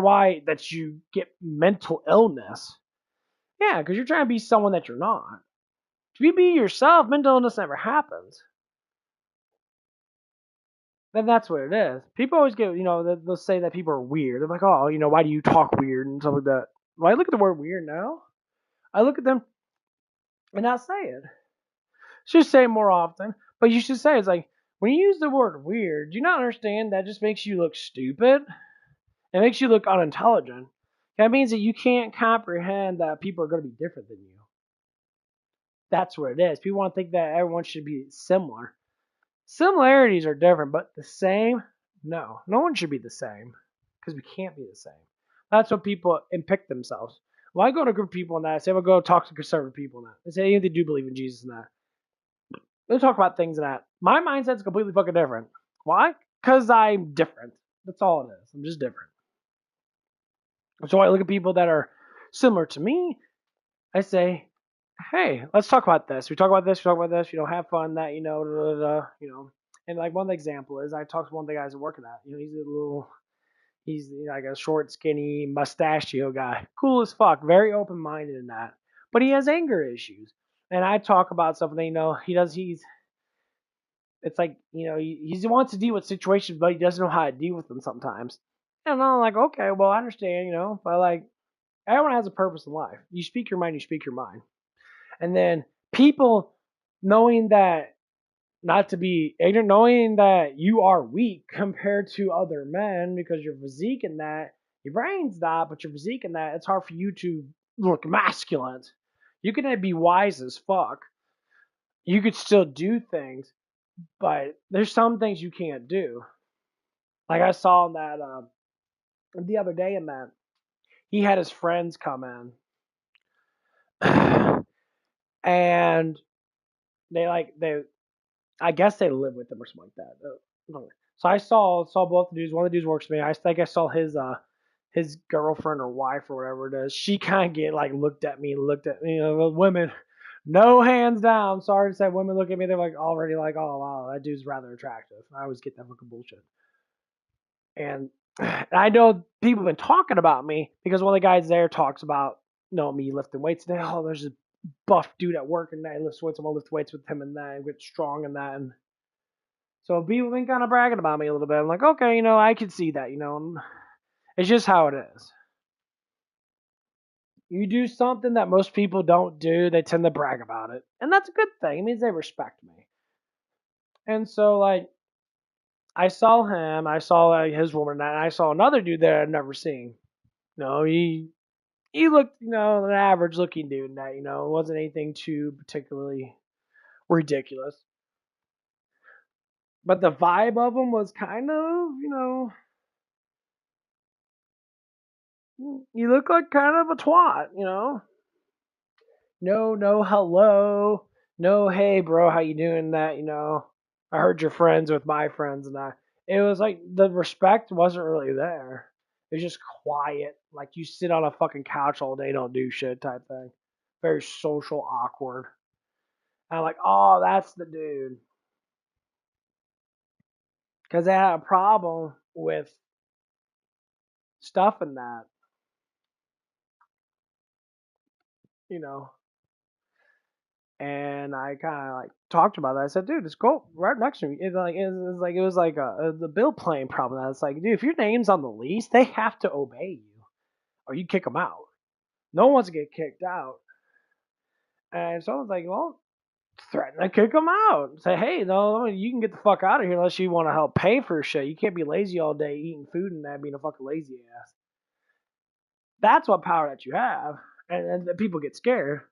why that you get mental illness. Yeah, because you're trying to be someone that you're not. If you be yourself, mental illness never happens. Then that's what it is. People always get, they'll say that people are weird. They're like, oh, why do you talk weird and stuff like that. Well, I look at the word weird now. I look at them and not say it. Should say it more often, but you should say it's like when you use the word weird, do you not understand that just makes you look stupid? It makes you look unintelligent. That means that you can't comprehend that people are going to be different than you. That's what it is. People want to think that everyone should be similar. Similarities are different, but the same? No. No one should be the same because we can't be the same. That's what people pick themselves. Well, I go to a group of people and that. I say, well, go talk to conservative people and that. They say, they do believe in Jesus and that. They talk about things that my mindset's completely fucking different. Why? Because I'm different. That's all it is. I'm just different. So I look at people that are similar to me. I say, hey, let's talk about this. We talk about this. We talk about this. Have fun. That And like one example is I talked to one of the guys I'm working at. He's like a short, skinny, mustachio guy. Cool as fuck. Very open minded in that. But he has anger issues. And I talk about something. He's It's like, he wants to deal with situations, but he doesn't know how to deal with them sometimes. And I'm like, okay, well, I understand, but like, everyone has a purpose in life. You speak your mind, you speak your mind. And then people knowing that, not to be ignorant, knowing that you are weak compared to other men because your physique and that, your brain's not, but your physique and that, it's hard for you to look masculine. You can be wise as fuck. You could still do things, but there's some things you can't do. Like I saw that the other day in that he had his friends come in, and they I guess they live with him or something like that. So I saw both the dudes. One of the dudes works for me. I think I saw his girlfriend or wife or whatever it is. She kind of looked at me, women. No hands down. Sorry to say, women look at me. They're like already like, oh wow, that dude's rather attractive. I always get that fucking bullshit. And I know people have been talking about me because one of the guys there talks about me lifting weights. And there's a buff dude at work and that he lifts weights. I'm gonna lift weights with him and that and get strong and that. And so people have been kind of bragging about me a little bit. I'm like, okay, I can see that. It's just how it is. You do something that most people don't do, they tend to brag about it. And that's a good thing. It means they respect me. And so, like, I saw him, I saw his woman, and I saw another dude that I'd never seen. He looked, an average looking dude, and that, it wasn't anything too particularly ridiculous. But the vibe of him was kind of, you look like kind of a twat. No, hello. No, hey, bro, how you doing? That, I heard you're friends with my friends, and it was like the respect wasn't really there. It was just quiet, like you sit on a fucking couch all day, don't do shit type thing. Very social, awkward. And I'm like, oh, that's the dude. Because they had a problem with stuff and that, you know. And I kind of like talked about that. I said, dude, it's cool. Right next to me. It was like the bill playing problem. It's like, dude, if your name's on the lease, they have to obey you, or you kick them out. No one wants to get kicked out. And someone's like, well, threaten to kick them out. Say, hey, no, you can get the fuck out of here unless you want to help pay for shit. You can't be lazy all day eating food and that being a fucking lazy ass. That's what power that you have, and people get scared.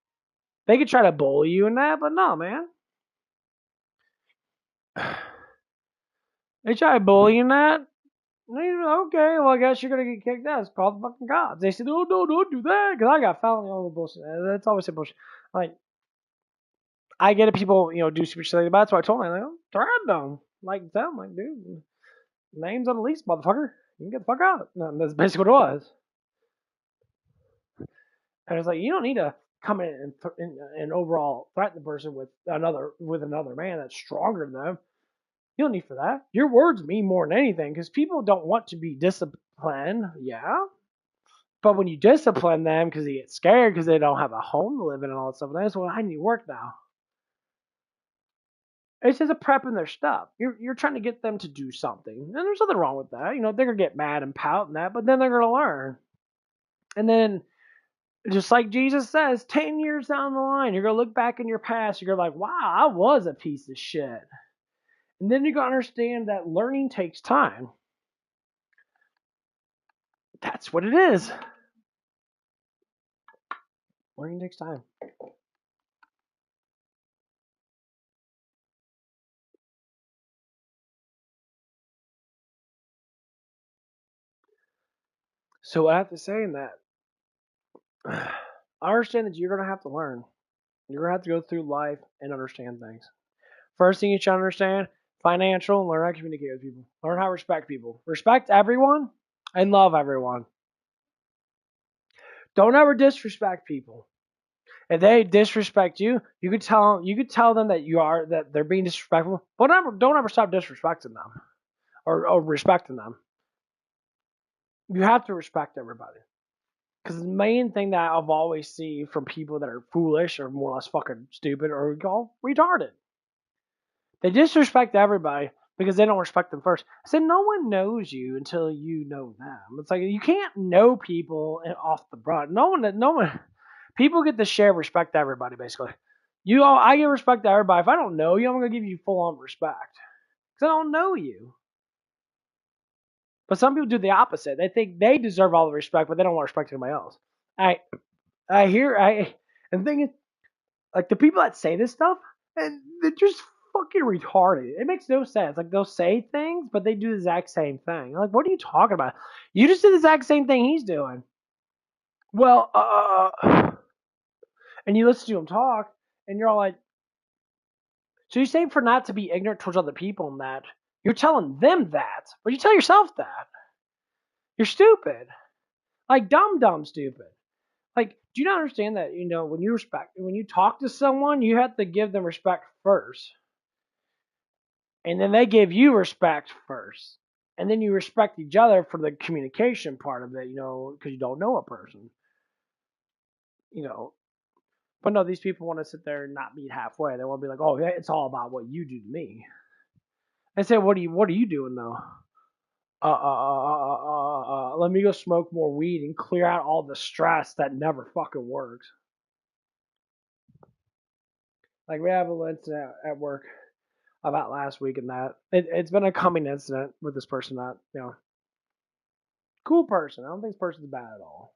They could try to bully you and that, but no, man. They try bullying that. Okay, well, I guess you're gonna get kicked out. It's called the fucking cops. They said, oh, no, don't do that, because I got felony, all the bullshit. That's always some bullshit. Like, I get it, people, do super shit. But that's why I told them, like, threaten them. Like, tell them, like, dude, name's on the lease, motherfucker. You can get the fuck out. And that's basically what it was. And it's like, you don't need to come in and overall threaten the person with another man that's stronger than them. You don't need for that. Your words mean more than anything because people don't want to be disciplined, yeah. But when you discipline them because they get scared because they don't have a home to live in and all that stuff, that's what I need to work now. It's just a prepping their stuff. You're trying to get them to do something, and there's nothing wrong with that. They're gonna get mad and pout and that, but then they're gonna learn. And then, just like Jesus says, 10 years down the line, you're gonna look back in your past. You're gonna be like, wow, I was a piece of shit. And then you gotta understand that learning takes time. That's what it is. Learning takes time. So what I have to say in that, I understand that you're gonna have to learn. You're gonna have to go through life and understand things. First thing you should understand, financial, learn how to communicate with people. Learn how to respect people. Respect everyone and love everyone. Don't ever disrespect people. If they disrespect you, you could tell them that they're being disrespectful, but don't ever stop disrespecting them or respecting them. You have to respect everybody. Because the main thing that I've always seen from people that are foolish or more or less fucking stupid or retarded. They disrespect everybody because they don't respect them first. I said, no one knows you until you know them. It's like you can't know people off the brunt. No one. People get to share respect to everybody, basically. I give respect to everybody. If I don't know you, I'm gonna give you full on respect because I don't know you. But some people do the opposite. They think they deserve all the respect, but they don't want to respect anybody else. And the thing is, like the people that say this stuff, and they're just fucking retarded. It makes no sense. Like they'll say things, but they do the exact same thing. Like, what are you talking about? You just did the exact same thing he's doing. Well, and you listen to him talk, and you're all like, so you're saying for not to be ignorant towards other people and that you're telling them that, but you tell yourself that you're stupid, like dumb stupid. Like, do you not understand that when you talk to someone, you have to give them respect first, and then they give you respect first, and then you respect each other for the communication part of it, because you don't know a person, you know. But no, these people want to sit there and not meet halfway. They want to be like, oh, yeah, it's all about what you do to me. I say, what are you doing though? Let me go smoke more weed and clear out all the stress that never fucking works. Like we have a incident at work about last week and that. It's been a coming incident with this person that, cool person. I don't think this person's bad at all.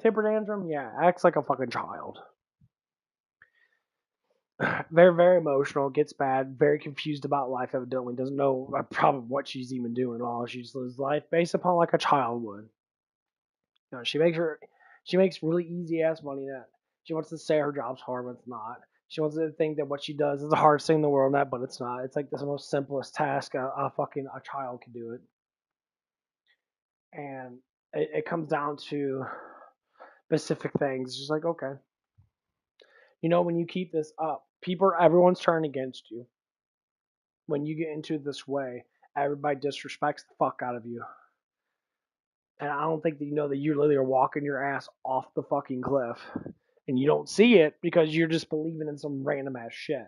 Temper tantrum? Yeah, acts like a fucking child. Very, very emotional, gets bad, very confused about life, evidently, doesn't know probably what she's even doing at all. She just lives life based upon like a child would. She makes really easy ass money that she wants to say her job's hard, but it's not. She wants to think that what she does is the hardest thing in the world, but it's not. It's like the most simplest task a child can do it. And it comes down to specific things. It's just like, okay. When you keep this up, everyone's turning against you. When you get into this way, everybody disrespects the fuck out of you. And I don't think that that you literally are walking your ass off the fucking cliff. And you don't see it because you're just believing in some random ass shit.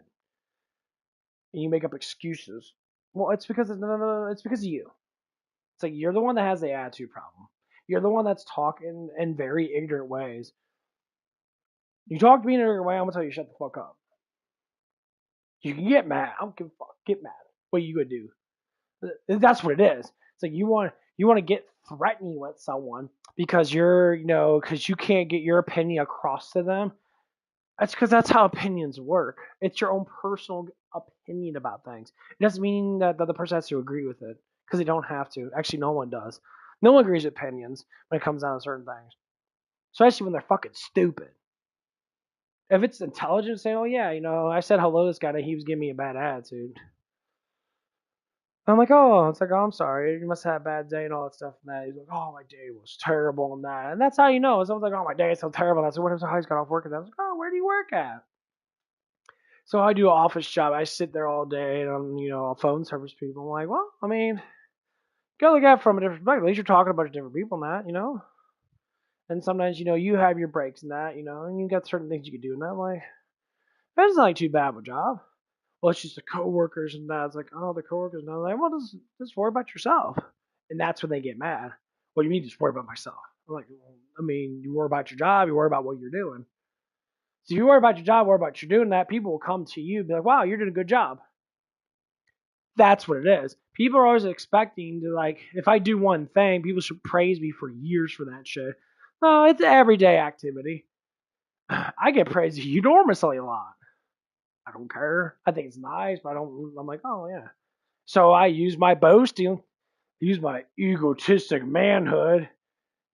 And you make up excuses. Well, it's because no, it's because of you. It's like you're the one that has the attitude problem. You're the one that's talking in very ignorant ways. You talk to me in an ignorant way, I'm gonna tell you shut the fuck up. You can get mad. I don't give a fuck. Get mad. What are you gonna do? That's what it is. It's like you want to get threatening with someone because because you can't get your opinion across to them. That's because that's how opinions work. It's your own personal opinion about things. It doesn't mean that the other person has to agree with it because they don't have to. Actually, no one does. No one agrees with opinions when it comes down to certain things, especially when they're fucking stupid. If it's intelligent, saying, "Oh yeah, I said hello to this guy and he was giving me a bad attitude." I'm like, oh, it's like, oh, I'm sorry, you must have had a bad day and all that stuff and that. He's like, oh, my day was terrible and that. And that's how you know. Someone's like, oh, my day is so terrible. And I said, what if I just got off work? And I was like, oh, where do you work at? So I do an office job. I sit there all day and I'm, phone service people. I'm like, well, I mean, go look at it from a different perspective. At least you're talking about different people and that. And sometimes, you have your breaks and that, and you got certain things you can do. And I'm like, that's not like too bad of a job. Well, it's just the coworkers and that. It's like, oh, the coworkers. And I'm like, well, just worry about yourself. And that's when they get mad. What do you mean, just worry about myself? I'm like, well, I mean, you worry about your job, you worry about what you're doing. So if you worry about your job, worry about what you're doing, that people will come to you and be like, wow, you're doing a good job. That's what it is. People are always expecting to, like, if I do one thing, people should praise me for years for that shit. No, it's an everyday activity. I get praised enormously a lot. I don't care. I think it's nice, but I'm like, oh yeah. So I use my boasting, use my egotistic manhood.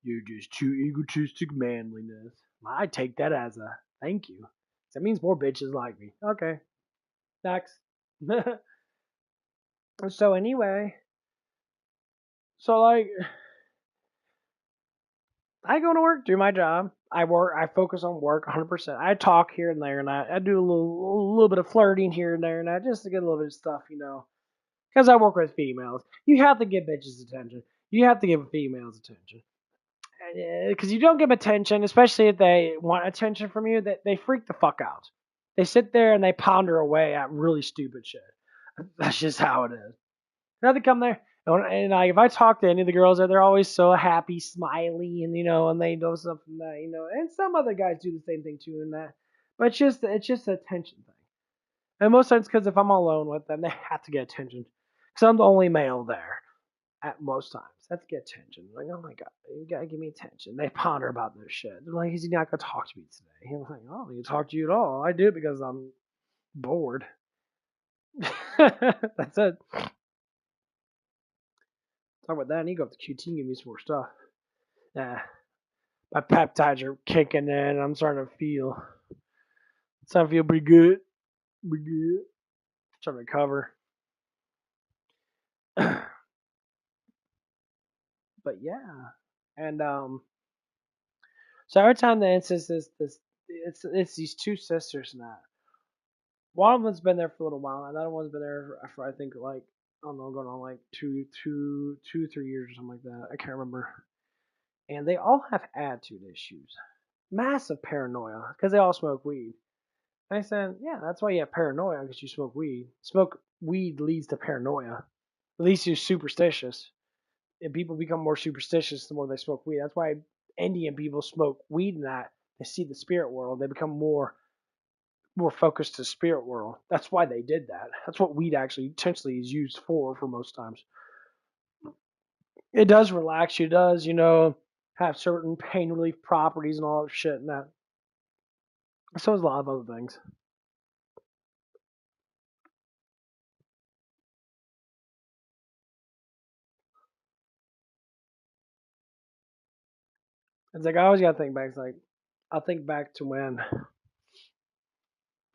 You're just too egotistic manliness. I take that as a thank you. That means more bitches like me. Okay. Next. So anyway. So like I go to work, do my job. I focus on work 100%. I talk here and there, and I do a little bit of flirting here and there, and that just to get a little bit of stuff, because I work with females. You have to give bitches attention. You have to give females attention. Because you don't give attention, especially if they want attention from you, they freak the fuck out. They sit there and they ponder away at really stupid shit. That's just how it is. Now they come there, and like if I talk to any of the girls, they're always so happy, smiley, and and they know something that and some other guys do the same thing too, and that. But it's just an attention thing, and most times because if I'm alone with them, they have to get attention, because I'm the only male there at most times. That's to get attention. Like, oh my god, you gotta give me attention. They ponder about this shit. They're like, he's not gonna talk to me today. He's like, oh, he talk to you at all? I do it because I'm bored. That's it. Talk about that, and you go up to QT and give me some more stuff. Nah, my peptides are kicking in. I'm starting to feel pretty good. Pretty good. Trying to recover. But yeah, and so every time the instance it's these two sisters now. One of them's been there for a little while, and the other one's been there for I think like I don't know, going on like 3 years or something like that. I can't remember. And they all have attitude issues, massive paranoia, because they all smoke weed. And I said, yeah, that's why you have paranoia, because you smoke weed. Smoke weed leads to paranoia. At least you're superstitious. And people become more superstitious the more they smoke weed. That's why Indian people smoke weed and that. They see the spirit world. They become more focused to the spirit world. That's why they did that. That's what weed actually potentially is used for most times. It does relax you. It does, have certain pain relief properties and all that shit and that. So there's a lot of other things. It's like I always gotta think back. It's like I'll think back to when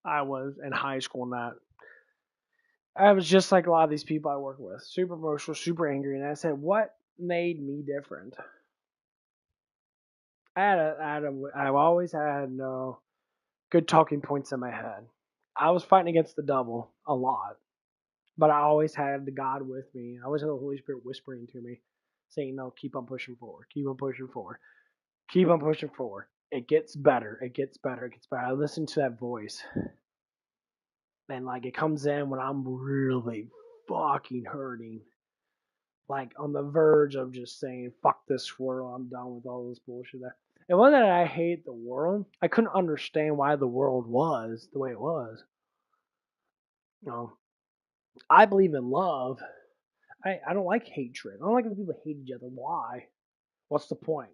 I was in high school and that. I was just like a lot of these people I work with, super emotional, super angry, and I said, "What made me different?" I've always had no good talking points in my head. I was fighting against the devil a lot, but I always had the God with me. I always had the Holy Spirit whispering to me, saying, "No, keep on pushing forward, keep on pushing forward, keep on pushing forward. It gets better, it gets better, it gets better." I listen to that voice, and like it comes in when I'm really fucking hurting, like on the verge of just saying, "Fuck this world, I'm done with all this bullshit." It wasn't that I hate the world. I couldn't understand why the world was the way it was. You know, I believe in love. I don't like hatred. I don't like when people hate each other. Why? What's the point?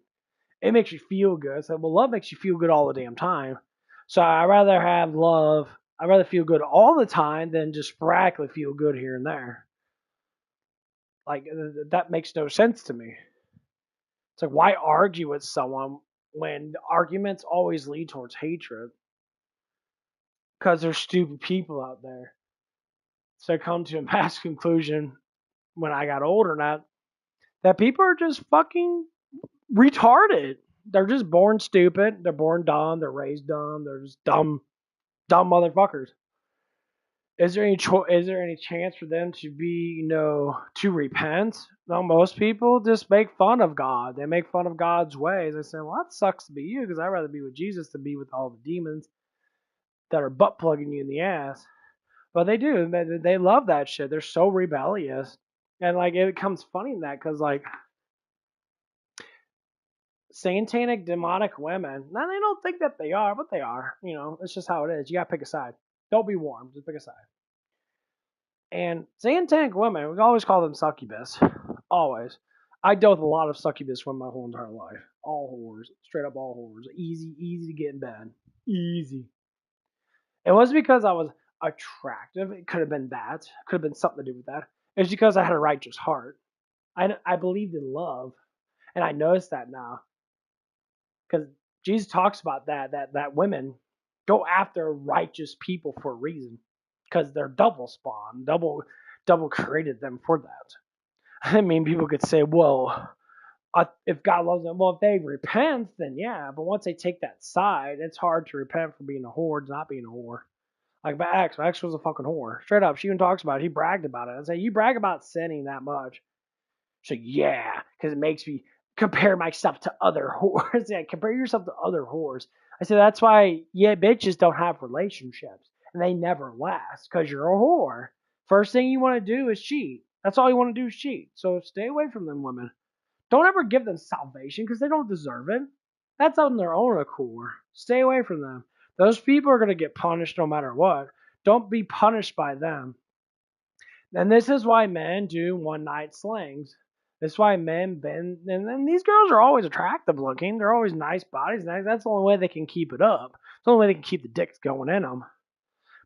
It makes you feel good. So, well, love makes you feel good all the damn time. So I'd rather have love. I'd rather feel good all the time than just sporadically feel good here and there. Like that makes no sense to me. It's like, why argue with someone when the arguments always lead towards hatred? Because there's stupid people out there. So I come to a mass conclusion when I got older now that people are just fucking retarded. They're just born stupid. They're born dumb. They're raised dumb. They're just dumb, dumb motherfuckers. Is there any chance for them to be, to repent? No, most people just make fun of God. They make fun of God's ways. They say, well, that sucks to be you, because I'd rather be with Jesus than be with all the demons that are butt plugging you in the ass. But they do. They love that shit. They're so rebellious. And like it becomes funny in that because like satanic demonic women, now they don't think that they are, but they are. It's just how it is. You gotta pick a side. Don't be warm. Just pick a side. And satanic women, we always call them succubus. Always. I dealt with a lot of succubus women my whole entire life. All whores. Straight up all whores. Easy to get in bed. Easy. It wasn't because I was attractive. It could have been that. Could have been something to do with that. It was because I had a righteous heart. I believed in love. And I noticed that now. Because Jesus talks about that women go after righteous people for a reason. Because they're double spawned, double created them for that. I mean, people could say, well, if God loves them, well, if they repent, then yeah. But once they take that side, it's hard to repent from being a whore to not being a whore. Like my ex was a fucking whore. Straight up, she even talks about it. He bragged about it. I say, you brag about sinning that much. So yeah, because it makes me compare myself to other whores. Yeah, compare yourself to other whores. I said, that's why, bitches don't have relationships. And they never last, because you're a whore. First thing you want to do is cheat. That's all you want to do is cheat. So stay away from them women. Don't ever give them salvation, because they don't deserve it. That's on their own accord. Stay away from them. Those people are going to get punished no matter what. Don't be punished by them. And this is why men do one-night slings. This is why men bend, and these girls are always attractive looking. They're always nice bodies. That's the only way they can keep it up. It's the only way they can keep the dicks going in them.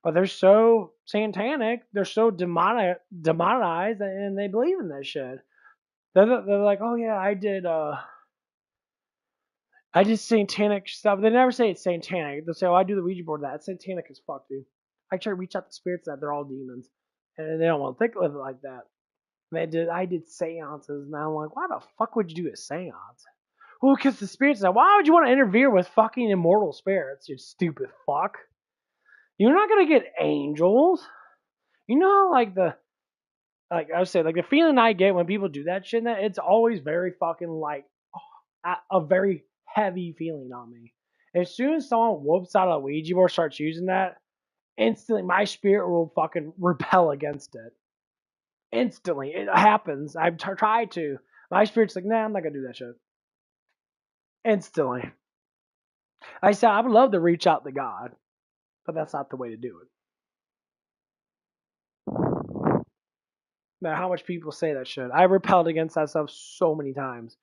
But they're so satanic. They're so demonized, and they believe in this shit. They're like, oh yeah, I did satanic stuff. They never say it's satanic. They'll say, oh, I do the Ouija board. That's satanic as fuck, dude. I try to reach out to spirits that they're all demons. And they don't want to think of it like that. I did seances, and I'm like, why the fuck would you do a seance? Well, because the spirits said, why would you want to interfere with fucking immortal spirits, you stupid fuck? You're not going to get angels. You know, like I was saying, like the feeling I get when people do that shit, it's always very fucking like a very heavy feeling on me. As soon as someone whoops out a Ouija board, starts using that, instantly my spirit will fucking repel against it. Instantly. It happens. I've tried to. My spirit's like, nah, I'm not going to do that shit. Instantly. I said, I would love to reach out to God, but that's not the way to do it. No matter how much people say that shit. I repelled against that stuff so many times.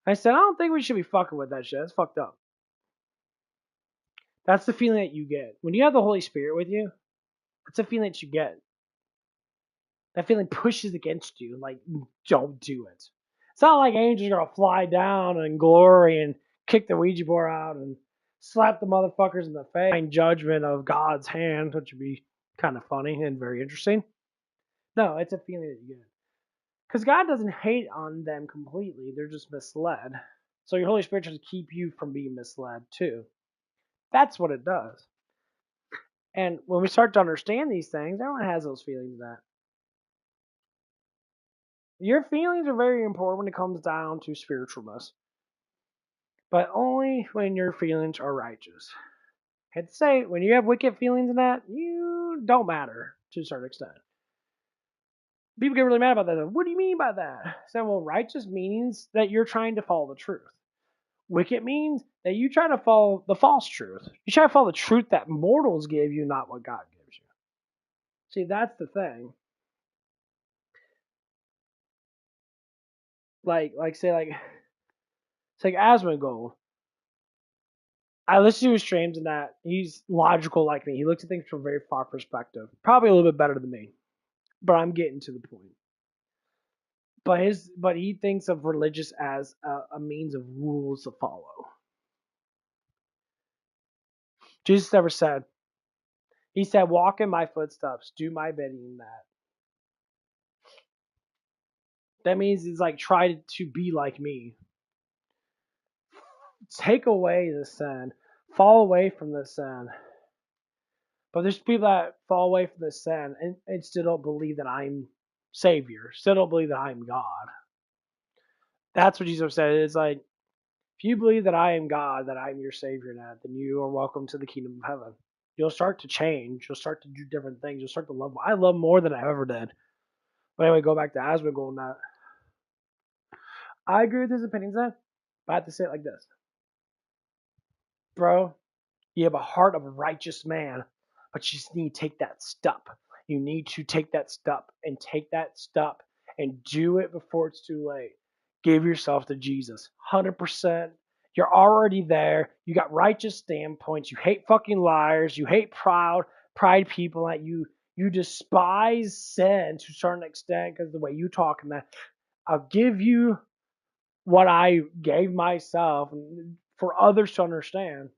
I said, I don't think we should be fucking with that shit. That's fucked up. That's the feeling that you get. When you have the Holy Spirit with you, that's the feeling that you get. That feeling pushes against you, like, don't do it. It's not like angels are going to fly down in glory and kick the Ouija board out and slap the motherfuckers in the face in judgment of God's hand, which would be kind of funny and very interesting. No, it's a feeling that you get. Because God doesn't hate on them completely. They're just misled. So your Holy Spirit tries to keep you from being misled too. That's what it does. And when we start to understand these things, everyone has those feelings that. Your feelings are very important when it comes down to spiritualness. But only when your feelings are righteous. I had to say, when you have wicked feelings in that, you don't matter to a certain extent. People get really mad about that. What do you mean by that? So, well, righteous means that you're trying to follow the truth. Wicked means that you try to follow the false truth. You try to follow the truth that mortals give you, not what God gives you. See, that's the thing. It's like Asmongold. I listen to his streams and that he's logical like me. He looks at things from a very far perspective. Probably a little bit better than me. But I'm getting to the point. But he thinks of religious as a means of rules to follow. Jesus never said. He said, walk in my footsteps, do my bidding in that. That means it's like try to be like me. Take away the sin. Fall away from the sin. But there's people that fall away from the sin and still don't believe that I'm Savior. Still don't believe that I'm God. That's what Jesus said. It's like, if you believe that I am God, that I'm your Savior now, then you are welcome to the kingdom of heaven. You'll start to change. You'll start to do different things. You'll start to love. I love more than I ever did. But anyway, go back to Asmongold and that. I agree with his opinions then, but I have to say it like this. Bro, you have a heart of a righteous man, but you just need to take that step. You need to take that step and do it before it's too late. Give yourself to Jesus. 100%. You're already there. You got righteous standpoints. You hate fucking liars. You hate pride people that you despise sin to a certain extent because the way you talk and that. I'll give you what I gave myself for others to understand.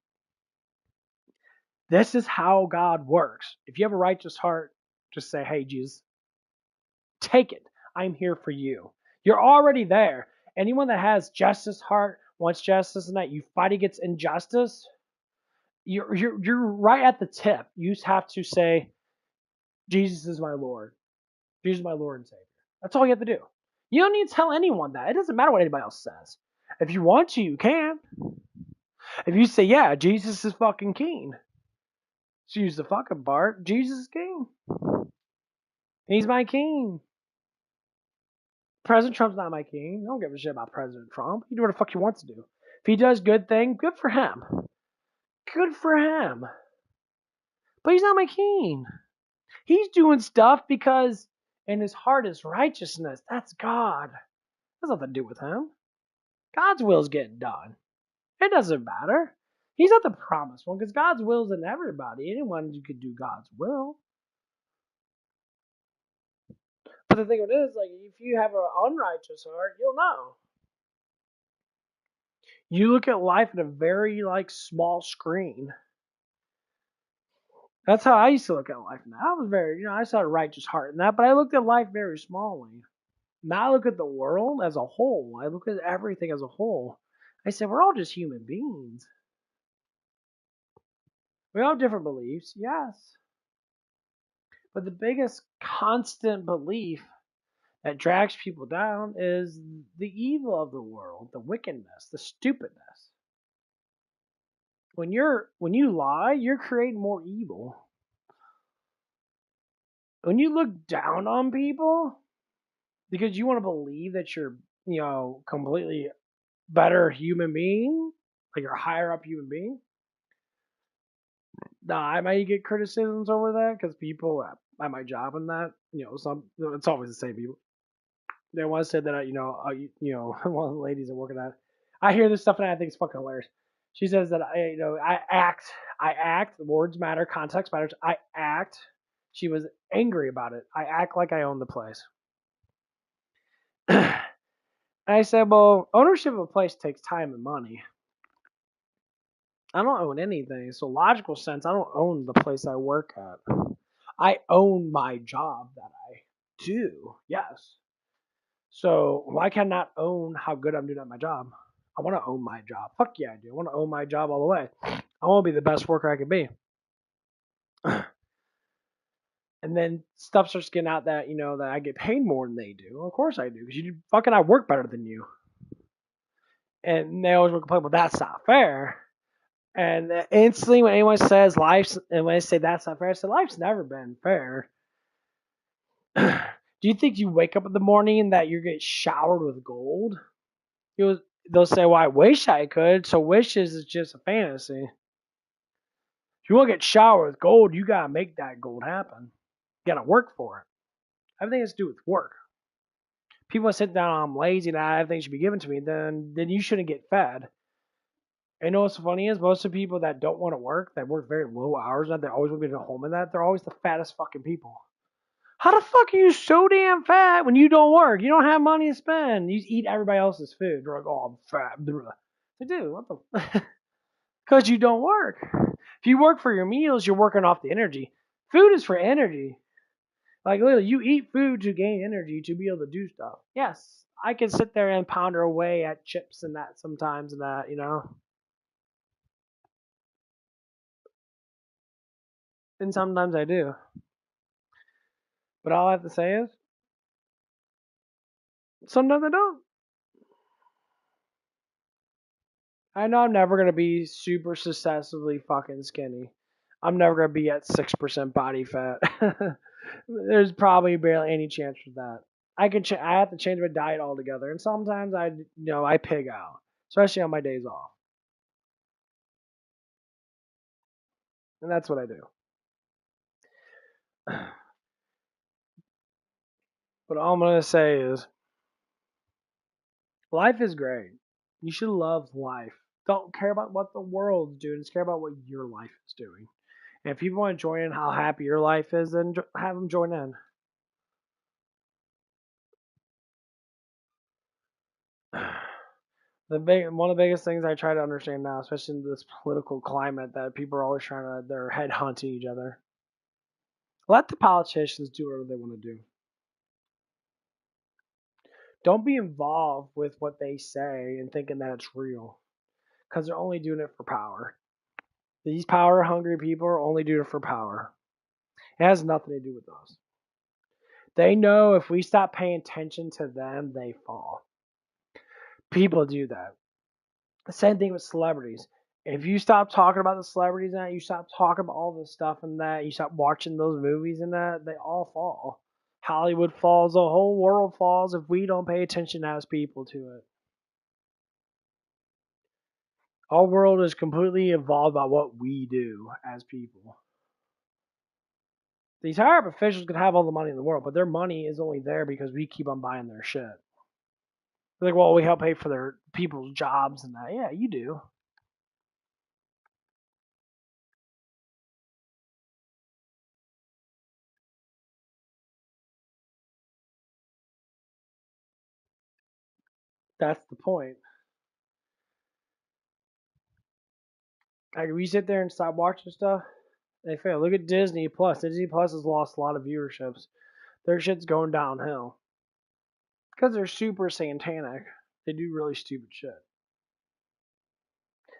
This is how God works. If you have a righteous heart, just say, hey, Jesus, take it. I'm here for you. You're already there. Anyone that has justice heart, wants justice, and that you fight against injustice, you're right at the tip. You just have to say, Jesus is my Lord. Jesus is my Lord and Savior. That's all you have to do. You don't need to tell anyone that. It doesn't matter what anybody else says. If you want to, you can. If you say, yeah, Jesus is fucking king. So use the fucking part. Jesus is king. He's my king. President Trump's not my king. I don't give a shit about President Trump. He do what the fuck he wants to do. If he does good thing, good for him. Good for him. But he's not my king. He's doing stuff because in his heart is righteousness. That's God. That's nothing to do with him. God's will is getting done. It doesn't matter. He's not the promised one because God's will is in everybody. Anyone could do God's will. But the thing of it is, like, if you have an unrighteous heart, you'll know. You look at life in a very, like, small screen. That's how I used to look at life. Now I was very, I saw a righteous heart in that, but I looked at life very smallly. Now I look at the world as a whole. I look at everything as a whole. I said, we're all just human beings. We all have different beliefs, yes. But the biggest constant belief that drags people down is the evil of the world, the wickedness, the stupidness. When you lie, you're creating more evil. When you look down on people because you want to believe that you're, completely better human being, like you're a higher up human being. I might get criticisms over that because people at my job and that, it's always the same people. They once said that, one of the ladies I'm working at, I hear this stuff and I think it's fucking hilarious. She says that I act, words matter, context matters, I act. She was angry about it. I act like I own the place. And I said, well, ownership of a place takes time and money. I don't own anything. So logical sense, I don't own the place I work at. I own my job that I do. Yes. So why can I not own how good I'm doing at my job? I want to own my job. Fuck yeah, I do. I want to own my job all the way. I want to be the best worker I can be. And then stuff starts getting out that, that I get paid more than they do. Of course I do. Because I work better than you. And they always will complain, well, that's not fair. And instantly when anyone says and when I say that's not fair, I say life's never been fair. Do you think you wake up in the morning and that you get showered with gold? They'll say, well, I wish I could. So wishes is just a fantasy. If you want to get showered with gold, you got to make that gold happen. You got to work for it. Everything has to do with work. People sit down, I'm lazy and everything should be given to me, then you shouldn't get fed. And you know what's funny is most of the people that don't want to work, that work very low hours, that they always want to be at home and that, they're always the fattest fucking people. How the fuck are you so damn fat when you don't work? You don't have money to spend. You eat everybody else's food. You're like, oh, I'm fat. I do. What the? Because you don't work. If you work for your meals, you're working off the energy. Food is for energy. Like literally, you eat food to gain energy to be able to do stuff. Yes, I can sit there and pounder away at chips and that sometimes and that, And sometimes I do. But all I have to say is, sometimes I don't. I know I'm never going to be super successfully fucking skinny. I'm never going to be at 6% body fat. There's probably barely any chance for that. I have to change my diet altogether. And sometimes I pig out. Especially on my days off. And that's what I do. But all I'm going to say is, life is great. You should love life. Don't care about what the world's doing. Just care about what your life is doing. And if people want to join in how happy your life is, then have them join in. One of the biggest things I try to understand now, especially in this political climate, that people are always they're head hunting each other. Let the politicians do whatever they want to do. Don't be involved with what they say and thinking that it's real, because they're only doing it for power. These power hungry people are only doing it for power. It has nothing to do with us. They know if we stop paying attention to them, they fall. People do that. The same thing with celebrities. If you stop talking about the celebrities and that, you stop talking about all this stuff and that, you stop watching those movies and that, they all fall. Hollywood falls, the whole world falls if we don't pay attention as people to it. Our world is completely evolved by what we do as people. These higher up officials could have all the money in the world, but their money is only there because we keep on buying their shit. They're like, well, we help pay for their people's jobs and that. Yeah, you do. That's the point. Like, we sit there and stop watching stuff, they fail. Look at Disney Plus. Disney Plus has lost a lot of viewerships. Their shit's going downhill because they're super satanic. They do really stupid shit.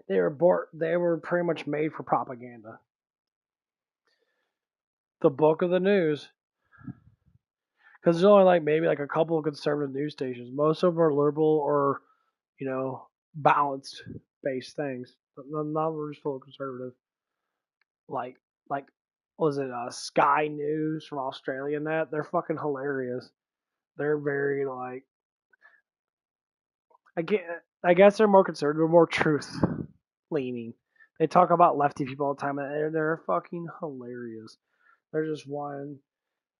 They were pretty much made for propaganda. The book of the news, because there's only like maybe like a couple of conservative news stations. Most of them are liberal or balanced based things. None of them are just full of conservative. Like like was it Sky News from Australia and that? They're fucking hilarious. They're very like I get I guess they're more conservative, they're more truth leaning. They talk about lefty people all the time and they're fucking hilarious. There's just one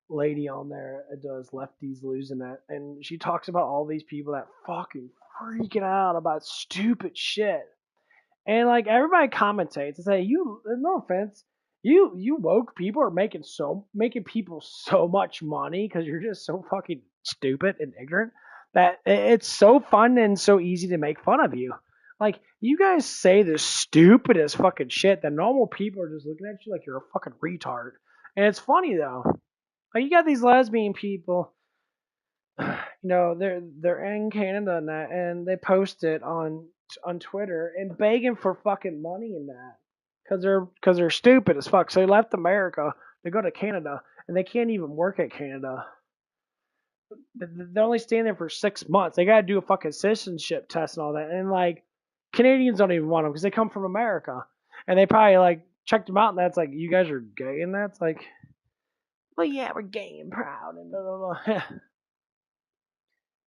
lady on there that does lefties losing it, and she talks about all these people that fucking freaking out about stupid shit. And like everybody commentates and say, "You, no offense, you woke people are making people so much money because you're just so fucking stupid and ignorant that it's so fun and so easy to make fun of you. Like you guys say the stupidest fucking shit that normal people are just looking at you like you're a fucking retard. And it's funny though. Like you got these lesbian people, they're in Canada and that, and they post it on Twitter and begging for fucking money in that because they're stupid as fuck. So they left America, they go to Canada, and they can't even work at Canada. They're only staying there for 6 months. They gotta do a fucking citizenship test and all that, and like Canadians don't even want them because they come from America, and they probably like checked them out, and that's like you guys are gay, and that's like, well yeah, we're gay and proud and blah blah blah.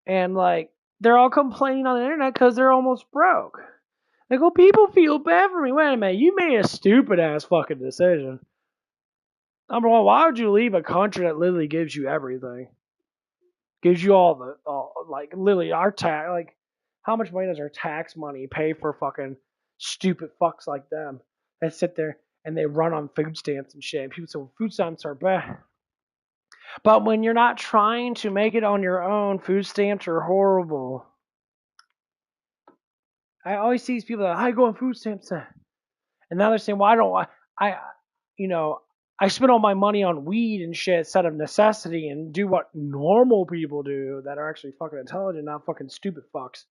And like they're all complaining on the internet because they're almost broke. They go, people feel bad for me. Wait a minute, you made a stupid ass fucking decision. Number one, why would you leave a country that literally gives you everything? Gives you like literally our tax, like how much money does our tax money pay for fucking stupid fucks like them that sit there and they run on food stamps and shit. And people say, well, food stamps are bad. But when you're not trying to make it on your own, food stamps are horrible. I always see these people that I go on food stamps, and now they're saying, "Why don't I, I spend all my money on weed and shit instead of necessity and do what normal people do that are actually fucking intelligent, not fucking stupid fucks."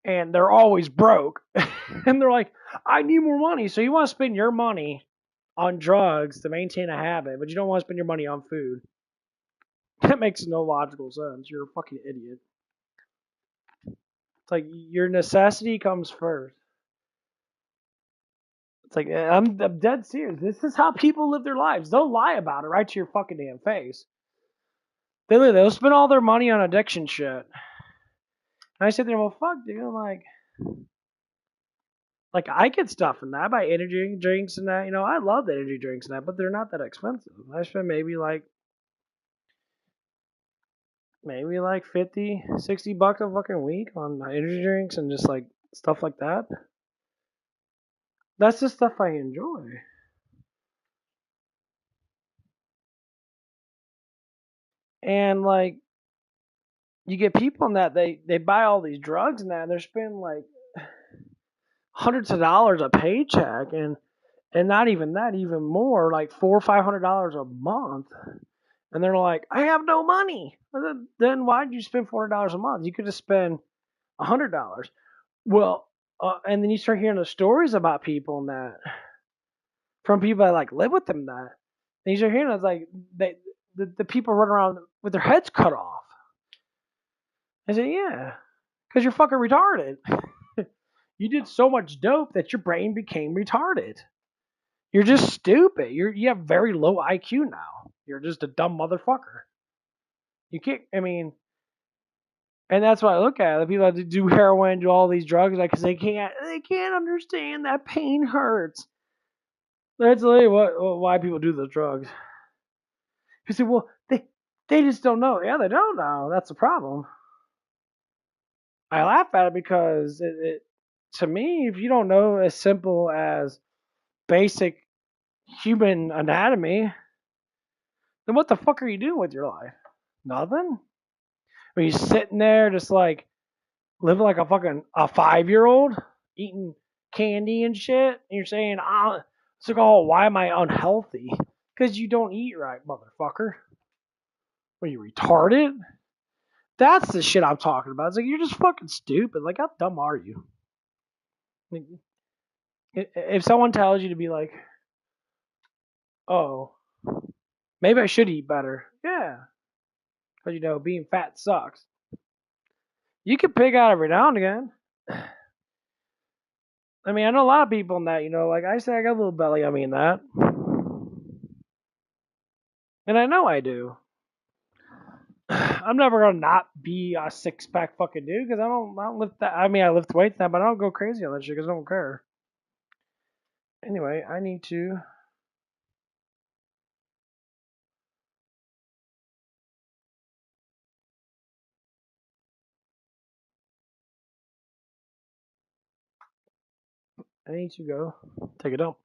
And they're always broke, and they're like, "I need more money." So you want to spend your money on drugs to maintain a habit, but you don't want to spend your money on food. That makes no logical sense. You're a fucking idiot. It's like your necessity comes first. It's like I'm dead serious. This is how people live their lives. They'll lie about it right to your fucking damn face. They'll spend all their money on addiction shit. And I sit there, well, fuck, dude. Like I get stuff from that. I buy energy drinks and that. I love the energy drinks and that, but they're not that expensive. I spend maybe like 50, 60 bucks a fucking week on energy drinks and just like stuff like that. That's the stuff I enjoy. And like you get people in that they buy all these drugs and that and they're spending like hundreds of dollars a paycheck and not even that, even more, like $400 or $500 a month. And they're like, I have no money. Then why'd you spend $400 a month? You could have spent $100. Well, and then you start hearing the stories about people and that from people that like live with them that. And you start hearing it's like the people running around with their heads cut off. I said, yeah, because you're fucking retarded. You did so much dope that your brain became retarded. You're just stupid. You have very low IQ now. You're just a dumb motherfucker. You can't. I mean, and that's what I look at. The people that do heroin, do all these drugs, like, because they can't understand that pain hurts. That's literally why people do those drugs. You say, well, they just don't know. Yeah, they don't know. That's the problem. I laugh at it because to me, if you don't know as simple as basic human anatomy, then what the fuck are you doing with your life? Nothing. Are you sitting there just like living like a fucking a 5-year-old eating candy and shit? And you're saying, it's like, oh, why am I unhealthy? Because you don't eat right, motherfucker. Are you retarded? That's the shit I'm talking about. It's like, you're just fucking stupid. Like, how dumb are you? Like, if someone tells you to be like, oh, maybe I should eat better. Yeah. Because, being fat sucks. You can pig out every now and again. I mean, I know a lot of people in that, like I say, I got a little belly on me in that. And I know I do. I'm never gonna not be a 6-pack fucking dude because I don't lift that. I mean, I lift weights now, but I don't go crazy on that shit because I don't care. Anyway, I need to. Go take a dump.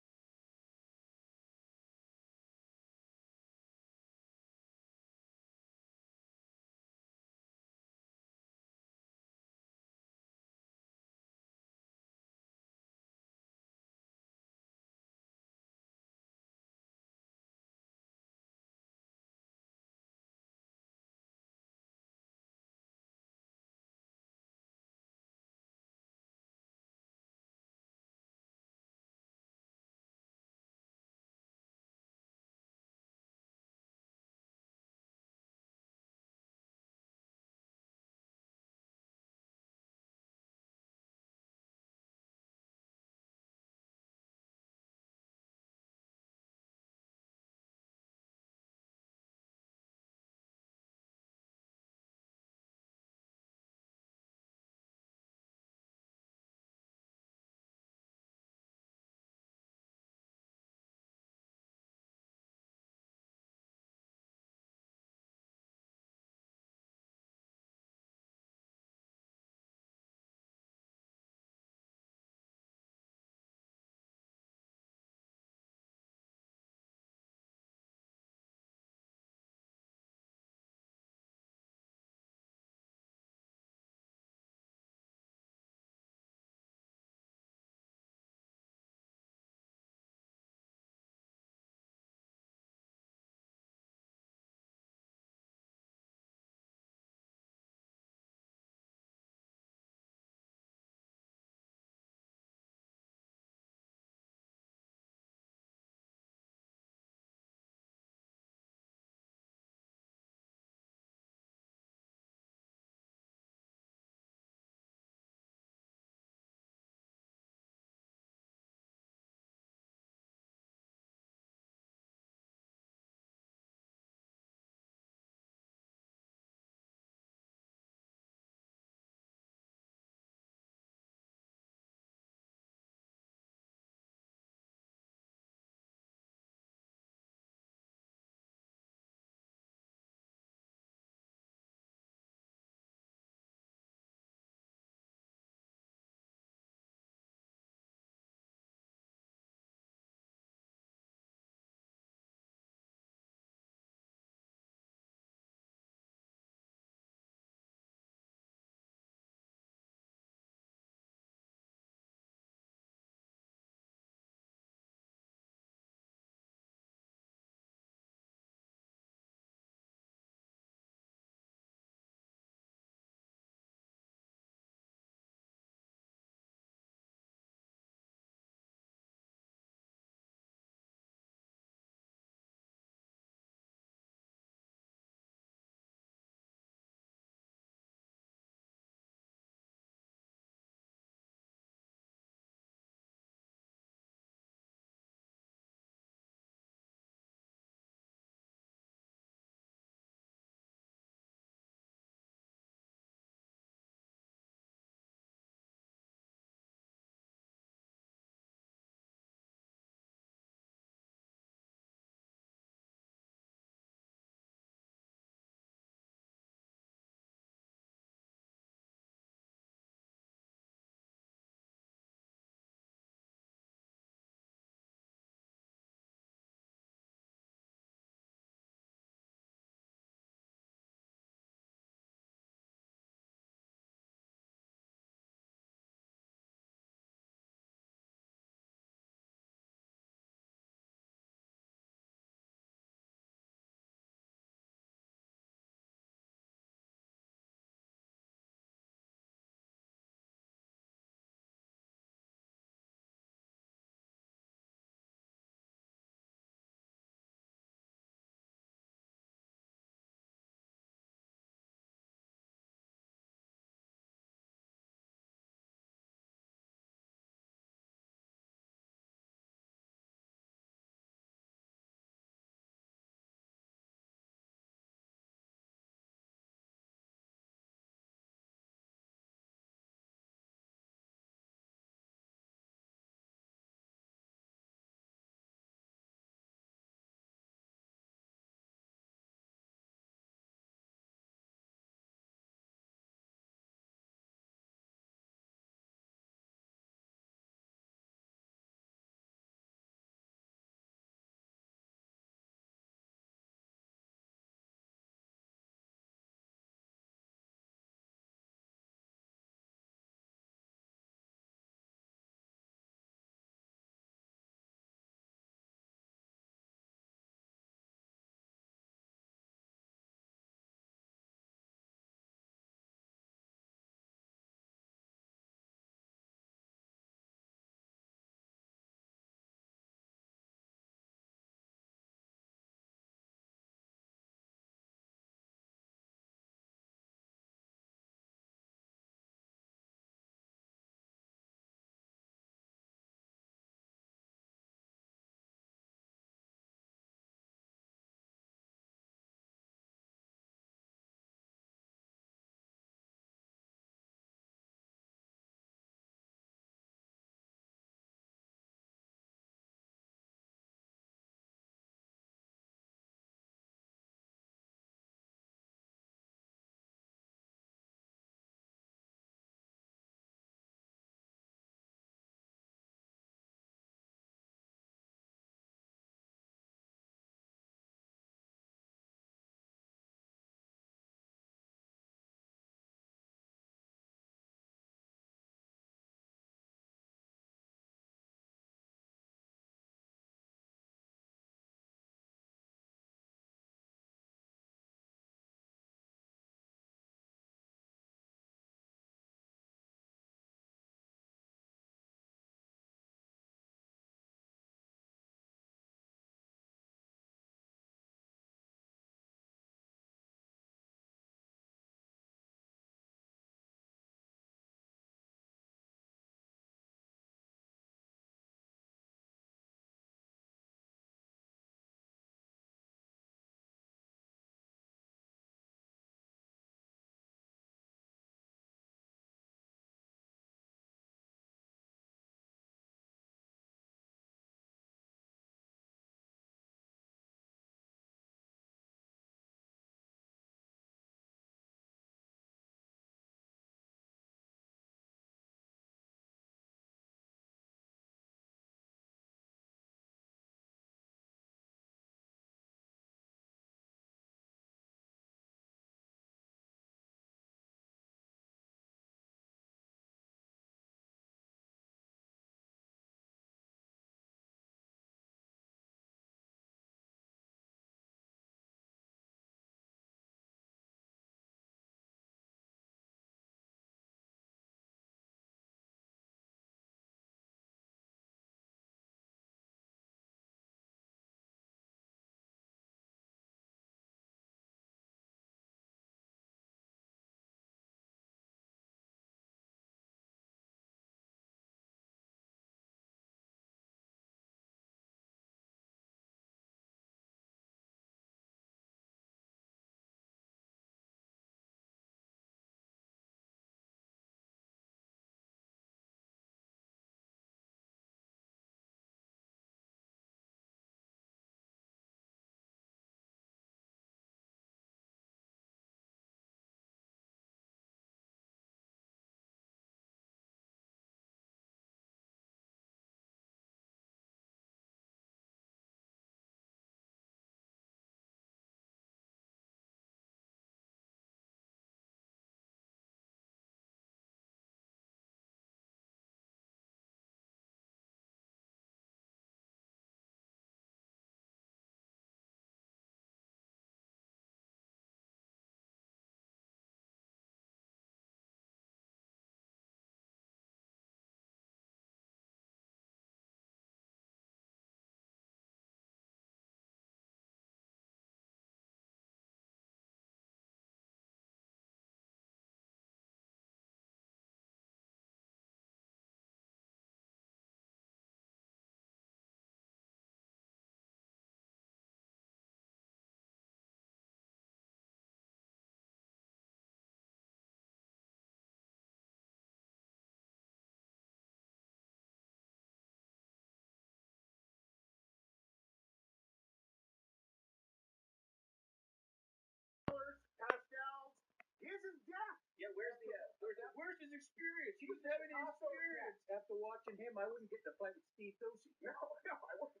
his experience. He was having his experience. After watching him, I wouldn't get in a fight with Steve Filson. No, I wouldn't.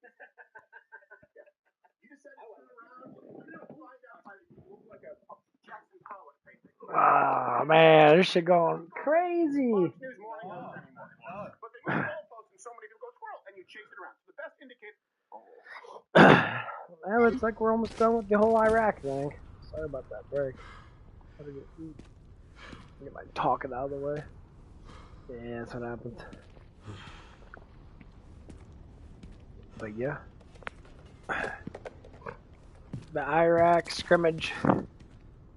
You decided to turn around. We're gonna find out how you look like a Jackson Pollock, basically. Oh man, this shit going crazy. Fox News morning anymore. But they move goalposts and so many people go squirrel, and you chase it around. So the best indicator. Well, it's like we're almost done with the whole Iraq thing. Sorry about that break. Had to get my talking out of the way. Yeah, that's what happened. But yeah. The Iraq scrimmage.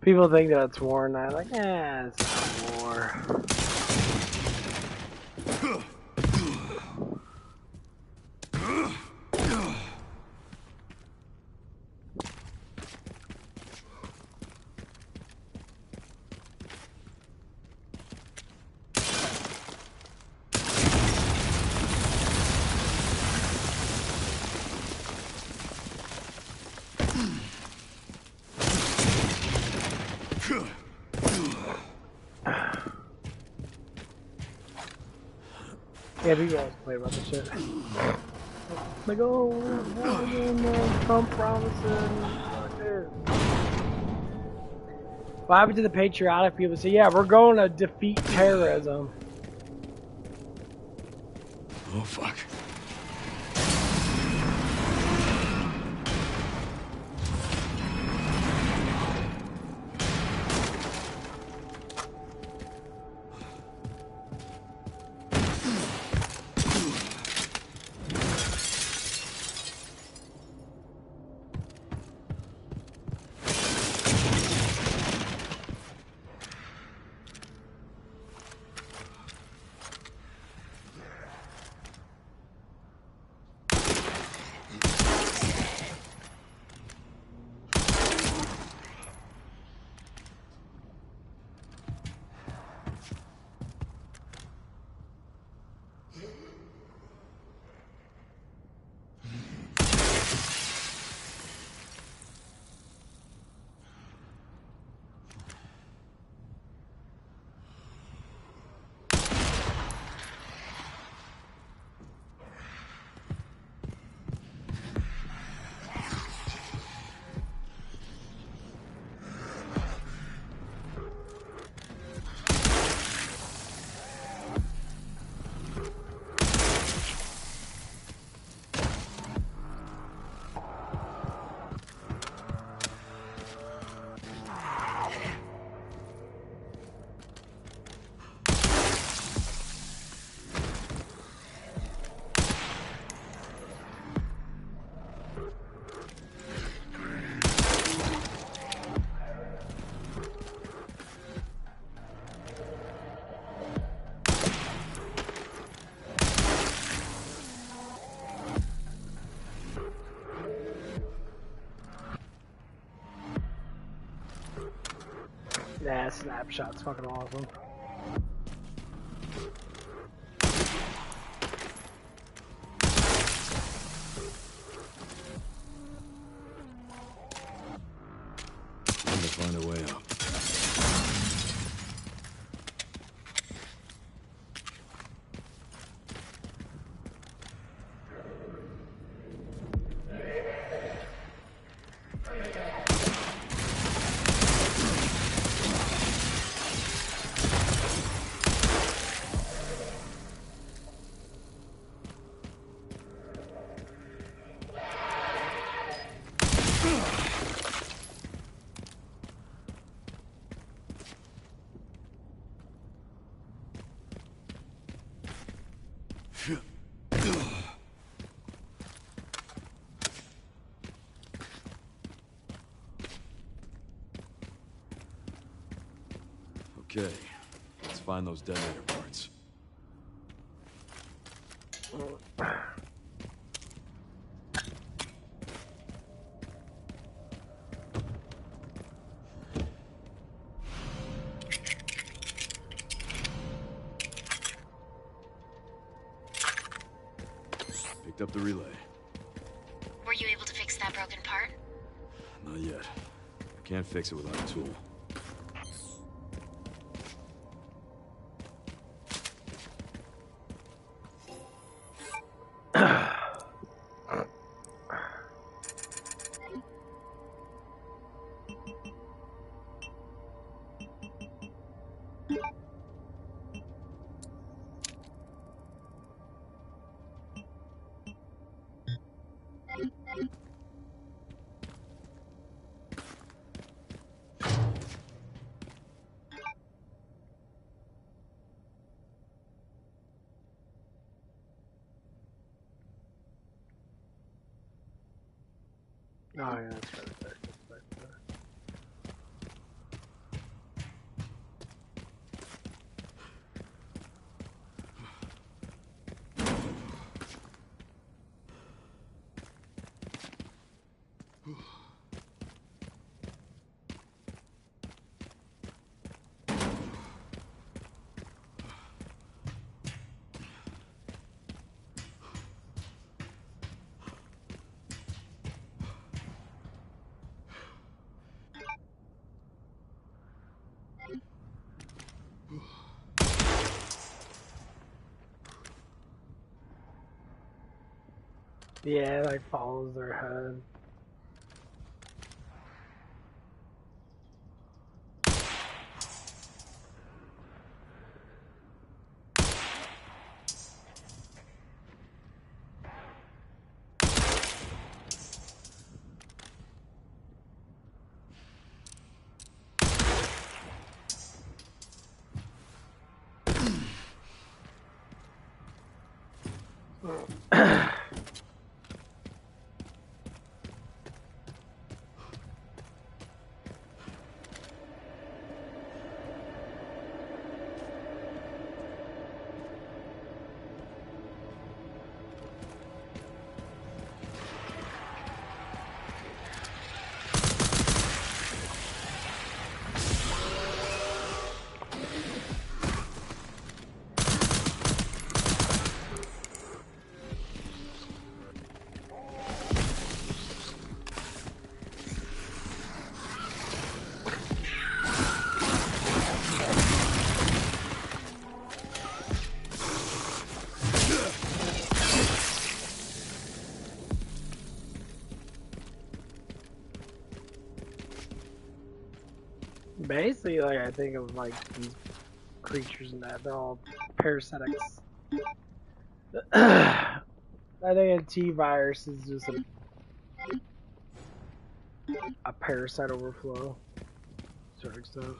People think that it's war, and I'm like, it's not war. Yeah, you guys play about this shit. Like, Trump promising. What happened to the patriotic people? Say, yeah, we're going to defeat terrorism. Oh, fuck. Nah, Snapshot's fucking awesome. Time to find a way out. Okay, let's find those detonator parts. Picked up the relay. Were you able to fix that broken part? Not yet. I can't fix it without a tool. Oh yeah, that's right there. That's right there. Yeah, it like follows their head. Basically, like I think of like these creatures and that they're all parasitics. I think a T virus is just a parasite overflow, to a certain extent.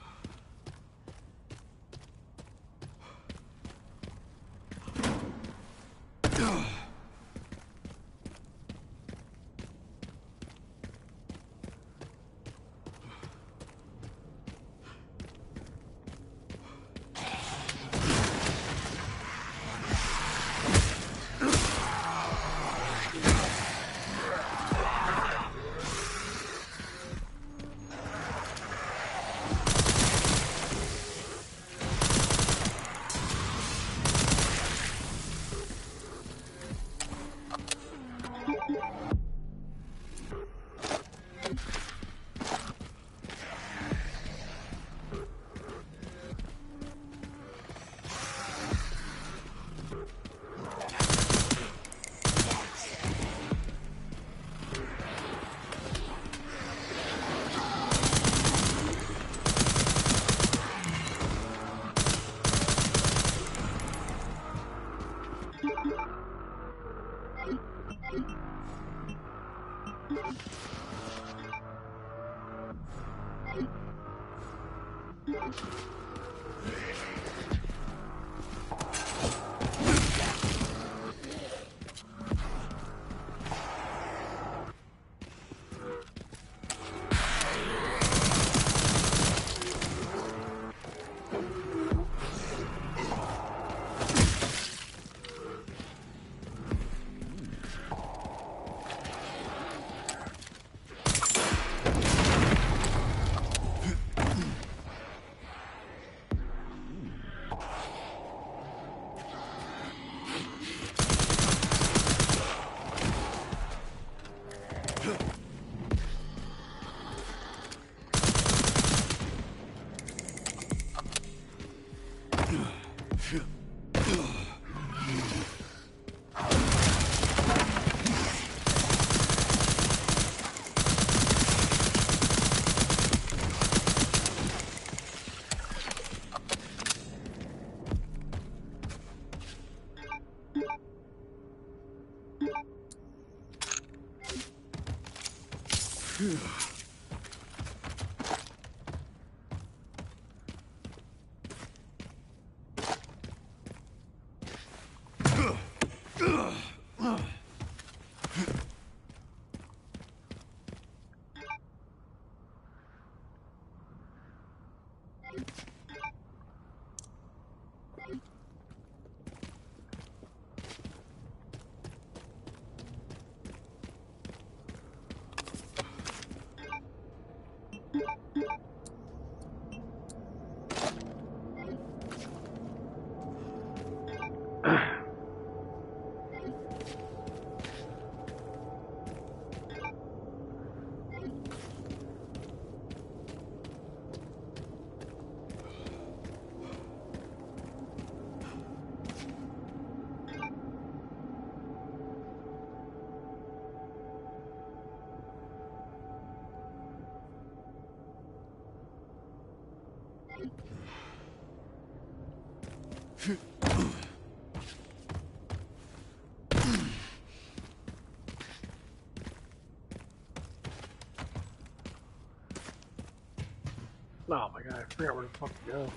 Oh my god, I forgot where the fuck to go.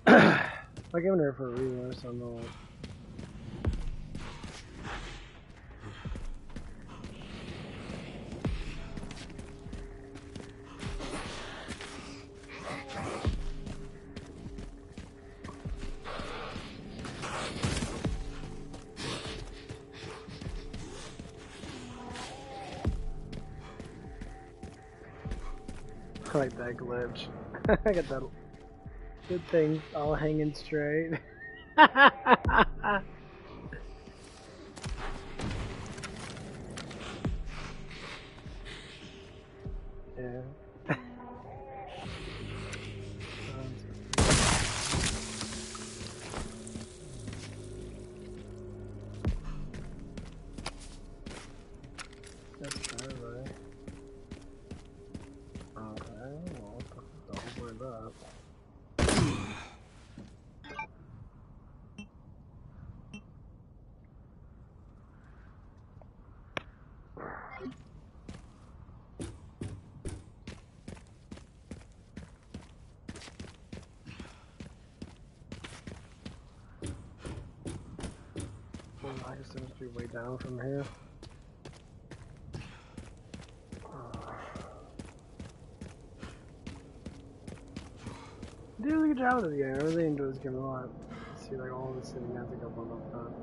I came in here for a reason, so I'm not. I like that glitch. I got that good thing all hanging straight. Yeah. That's fair, right? Okay, well, don't worry about it. Well, I guess it must be way down from here. Do a good job of the game. I really enjoy this game a lot. See, like all the sitting has like a one up front.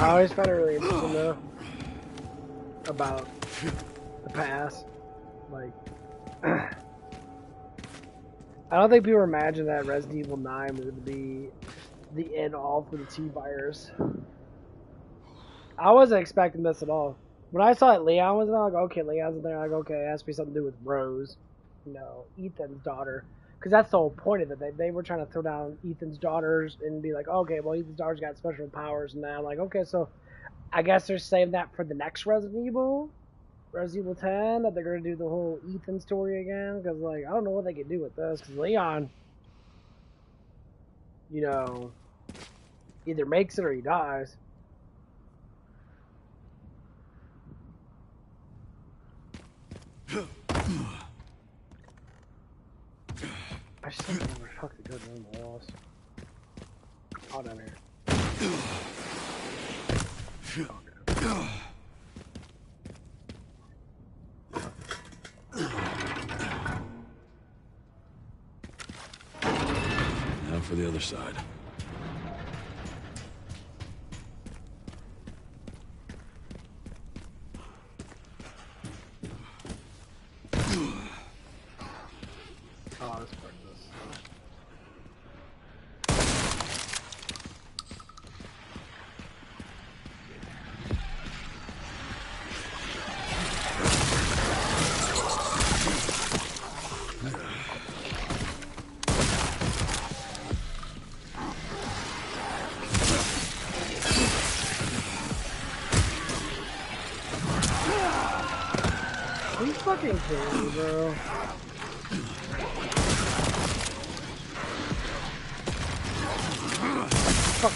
I always found it really interesting though about the past. Like, I don't think people imagine that Resident Evil 9 was going to be the end all for the T-virus. I wasn't expecting this at all. When I saw that Leon was there, I was like, okay, Leon's in there. I go, okay, it has to be something to do with Rose, you know, Ethan's daughter. Because that's the whole point of it. They were trying to throw down Ethan's daughters and be like, okay, well, Ethan's daughter's got special powers. And now I'm like, okay, so I guess they're saving that for the next Resident Evil 10, that they're going to do the whole Ethan story again. Because, like, I don't know what they could do with this. Because Leon, you know, either makes it or he dies. I just don't remember how to go down the walls. Oh, down here. Okay. Now for the other side. Oh, this part does. fucking kidding me, bro. Fuck.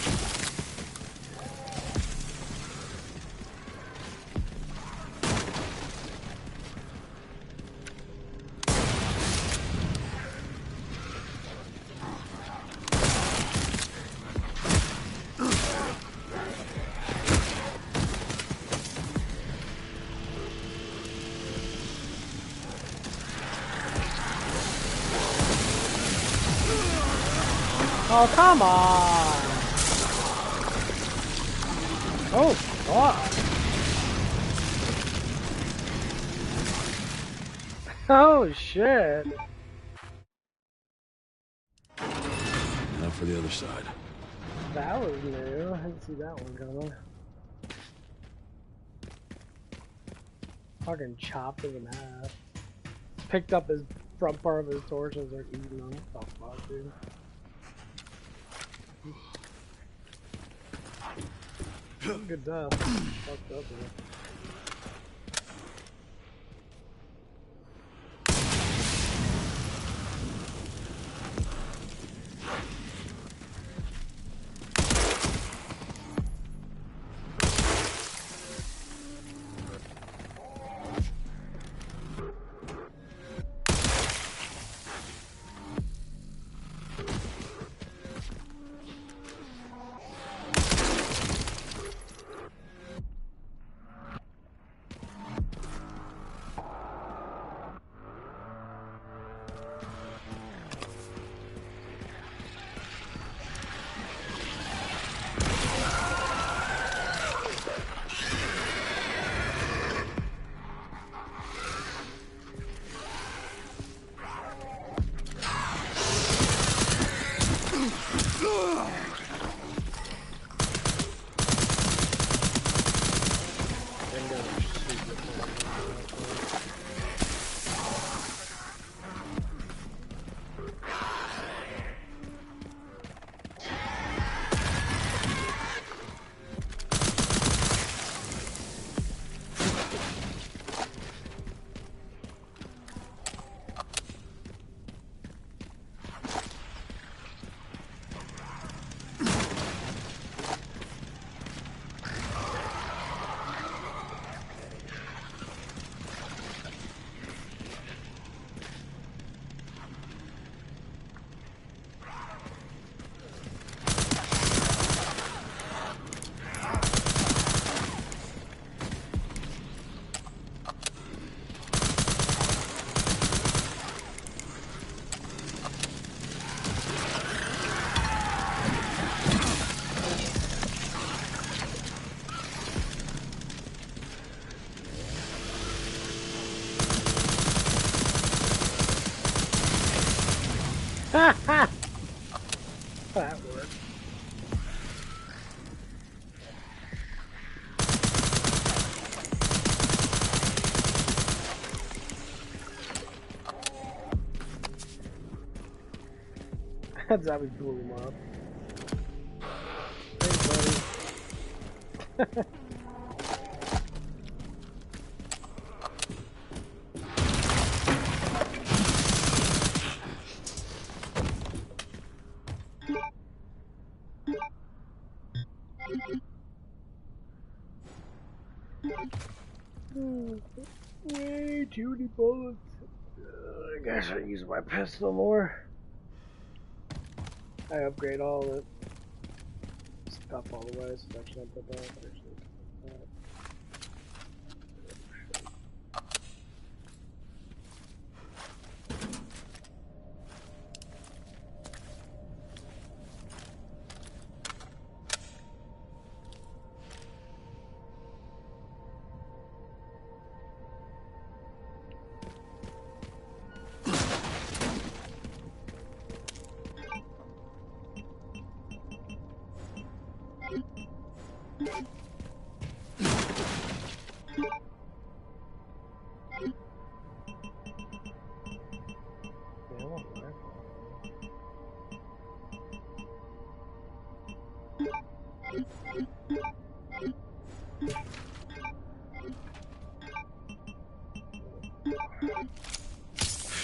Oh, come on! Oh, fuck. Oh, shit. Now for the other side. That was new. I didn't see that one coming. Fucking chopped him in half. Picked up his front part of his torso and started eating on it. Oh, fuck, dude. Good death. Fucked up, man. That worked. That's how we blew him up. Thanks, buddy. Way too many bullets. I guess I use my pistol more. I upgrade all of it. Stuff all the way, so actually I put that actually.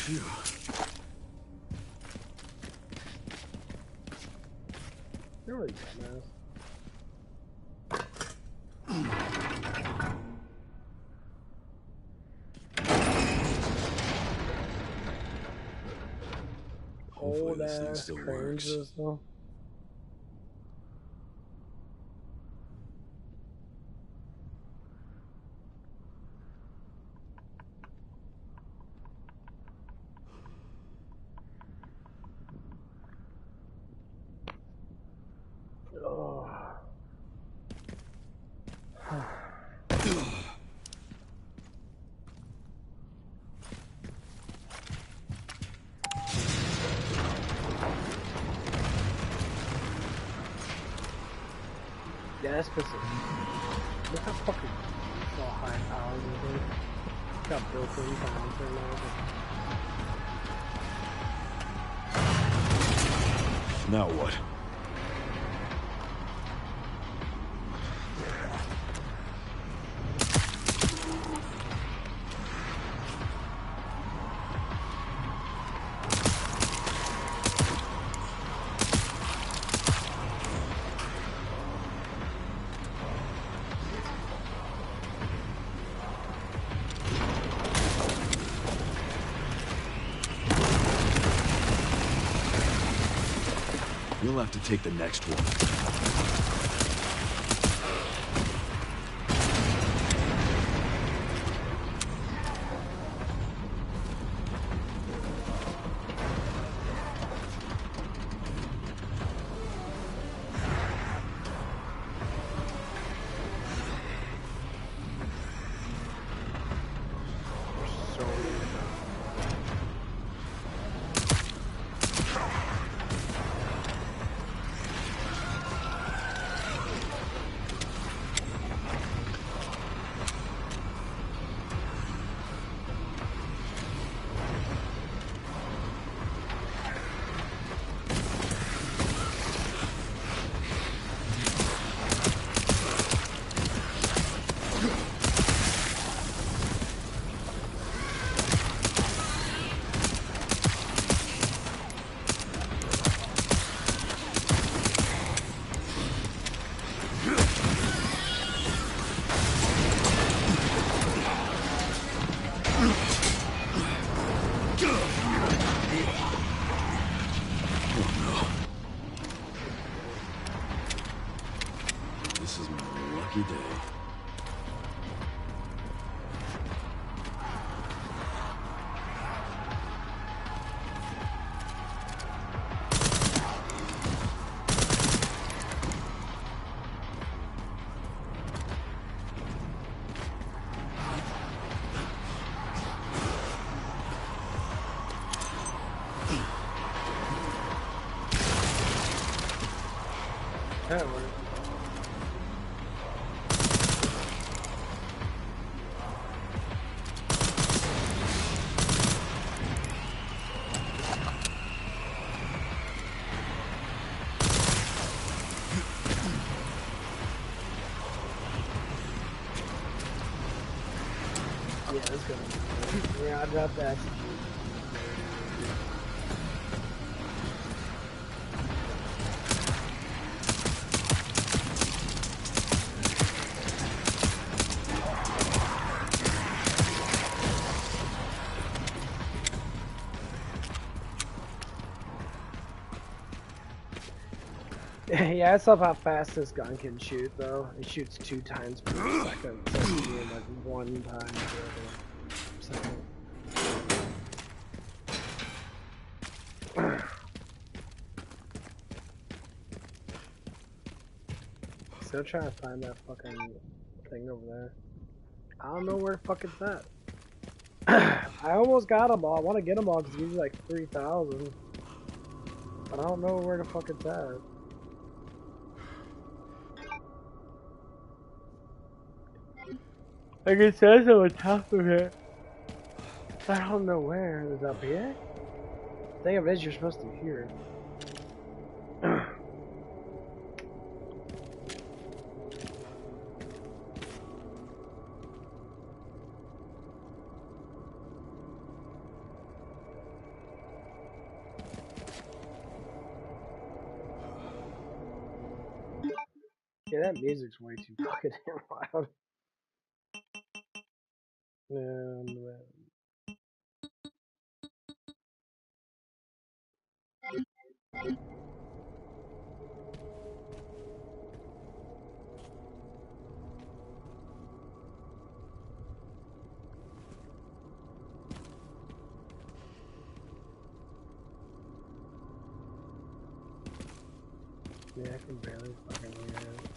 Phew. You're really dumbass. Hopefully Old this thing ass still train works. system. Oh. Yeah, that's specific. Look how fucking all high power this is. Got built-in times and everything. Now what? You'll have to take the next one. So weird. This is my lucky day. That worked. Yeah, that's good. Yeah, I dropped that. Yeah, I love how fast this gun can shoot, though. It shoots 2 times per second, so it's doing like 1 time per second. Still trying to find that fucking thing over there. I don't know where the fuck it's at. I almost got them all. I want to get them all because it gives you like 3,000. But I don't know where the fuck it's at. Like it says on the top of it. I don't know where. Is it up here? The thing of it is you're supposed to hear it. that music's way too fucking loud. And, yeah, I can barely fucking hear it.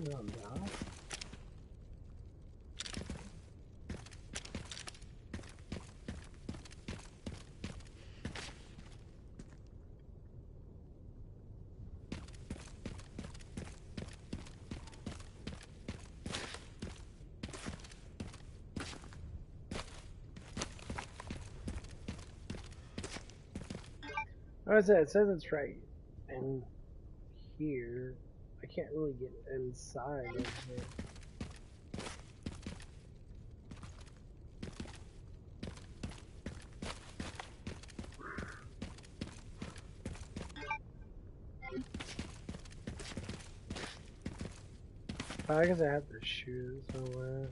No, I'm not. Like I said, it says it's right in here. I can't really get inside of it. I guess I have to shoot it somewhere.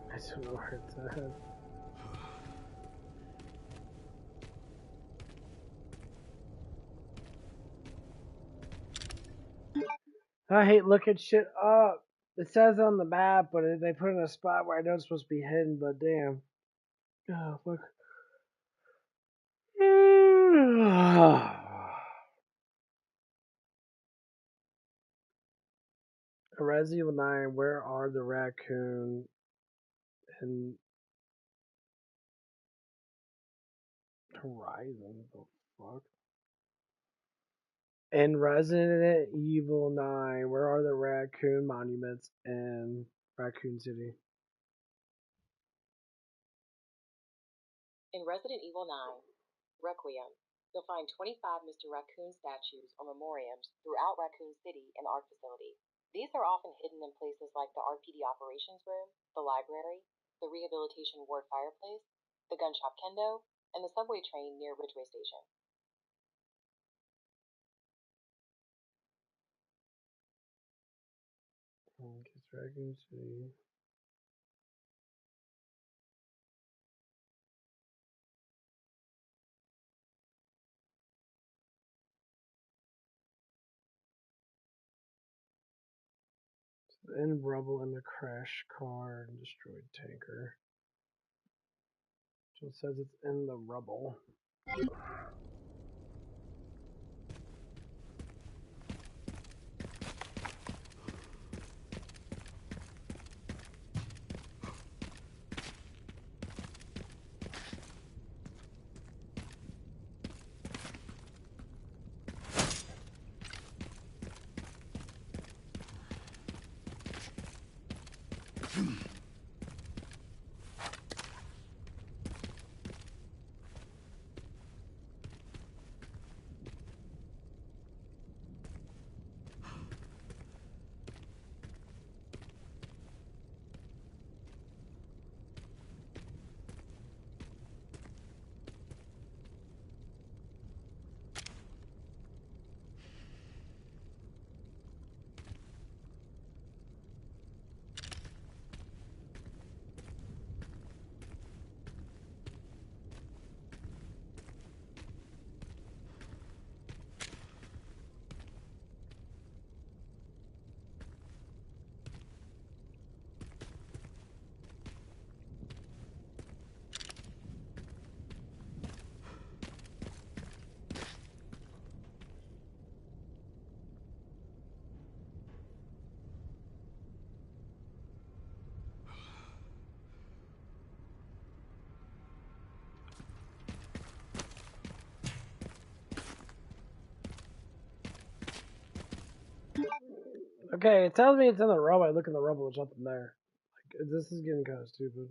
I don't know where it's at. I hate looking shit up. It says on the map, but they put it in a spot where I know it's supposed to be hidden, but damn. Oh, fuck. Resident Evil 9, where are the raccoon and Horizon? The fuck? In Resident Evil 9, where are the raccoon monuments in Raccoon City? In Resident Evil 9, Requiem, you'll find 25 Mr. Raccoon statues or memoriams throughout Raccoon City and Art Facility. These are often hidden in places like the RPD Operations Room, the library, the Rehabilitation Ward fireplace, the gun shop kendo, and the subway train near Ridgeway Station. It's Raccoon City. In rubble in the crash car and destroyed tanker. So it says it's in the rubble. Okay, it tells me it's in the rubble. I look in the rubble, there's nothing there. Like, this is getting kind of stupid.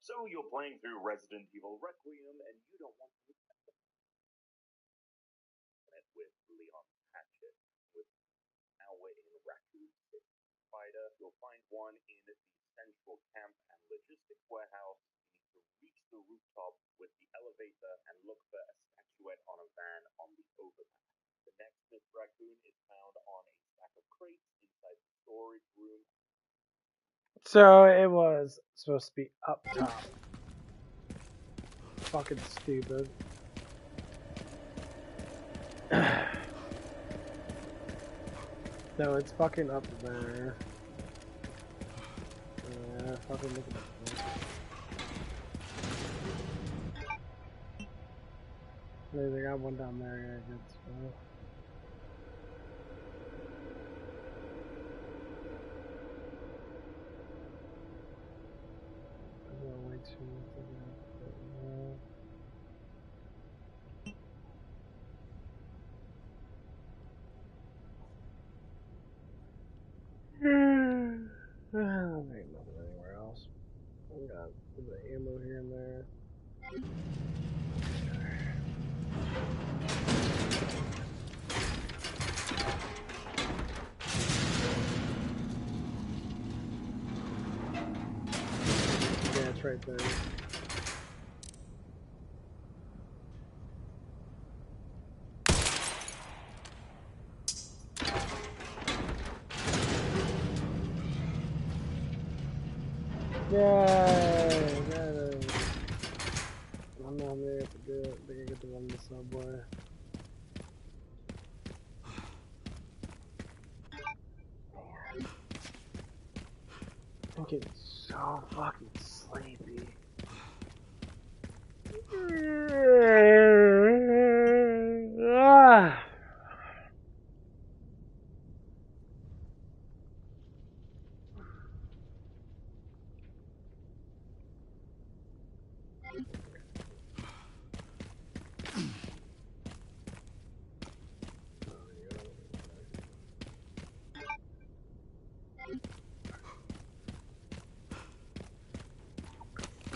So you're playing through Resident Evil Requiem, and you don't want to connect with Leon Hatchet. With Our in Raccoon City Spider, you'll find one in the central camp and logistics warehouse. You need to reach the rooftop with the elevator and look for a statuette on a van on the overpass. The next Miss Raccoon is found on a stack of crates inside the storage room. So it was supposed to be up top. Fucking stupid. No, it's fucking up there. Yeah, fucking look at that. They got one down there, yeah, good stuff. Way too there ain't nothing anywhere else. We got the ammo here and there. Yeah, it's right there. Yay! Got it. I'm not there to do it. I think I get to run the subway. I'm getting so fucking sleepy. Ah.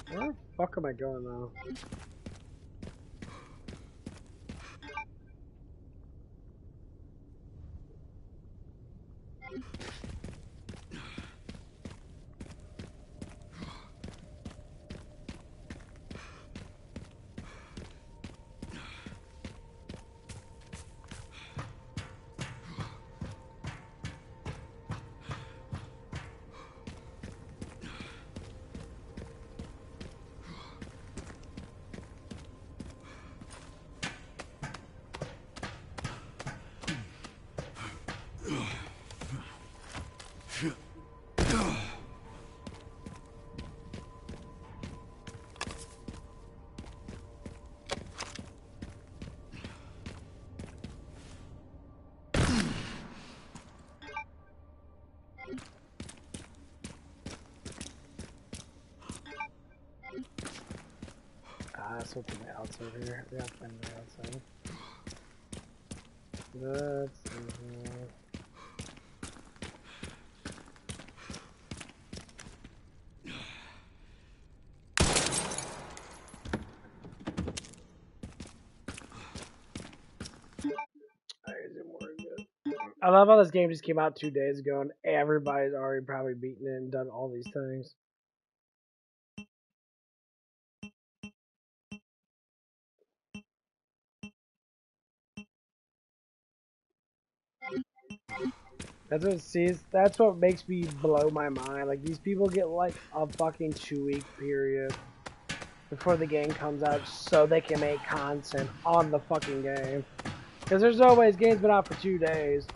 Where the fuck am I going now? That's what's on the outside here. Yeah, find the outside. That's I love how this game just came out 2 days ago and everybody's already probably beaten it and done all these things. That's what makes me blow my mind. Like, these people get like a fucking 2-week period before the game comes out so they can make content on the fucking game. Because there's always games been out for 2 days.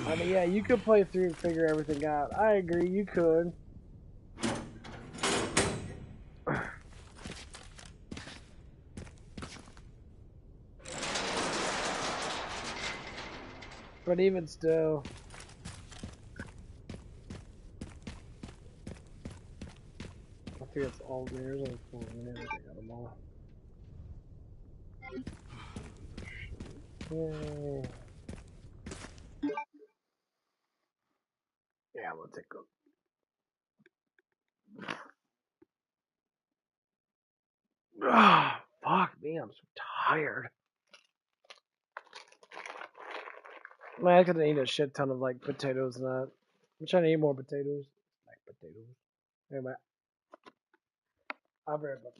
I mean, yeah, you could play through and figure everything out. I agree, you could. But even still, I think it's all theirs. Like 4 minutes. I got them all. Yay. Yeah, I'm gonna take them. Ah, fuck me, I'm so tired. Man, I could eat a shit ton of like potatoes and that. I'm trying to eat more potatoes. Like potatoes. Anyway, I'll be right back.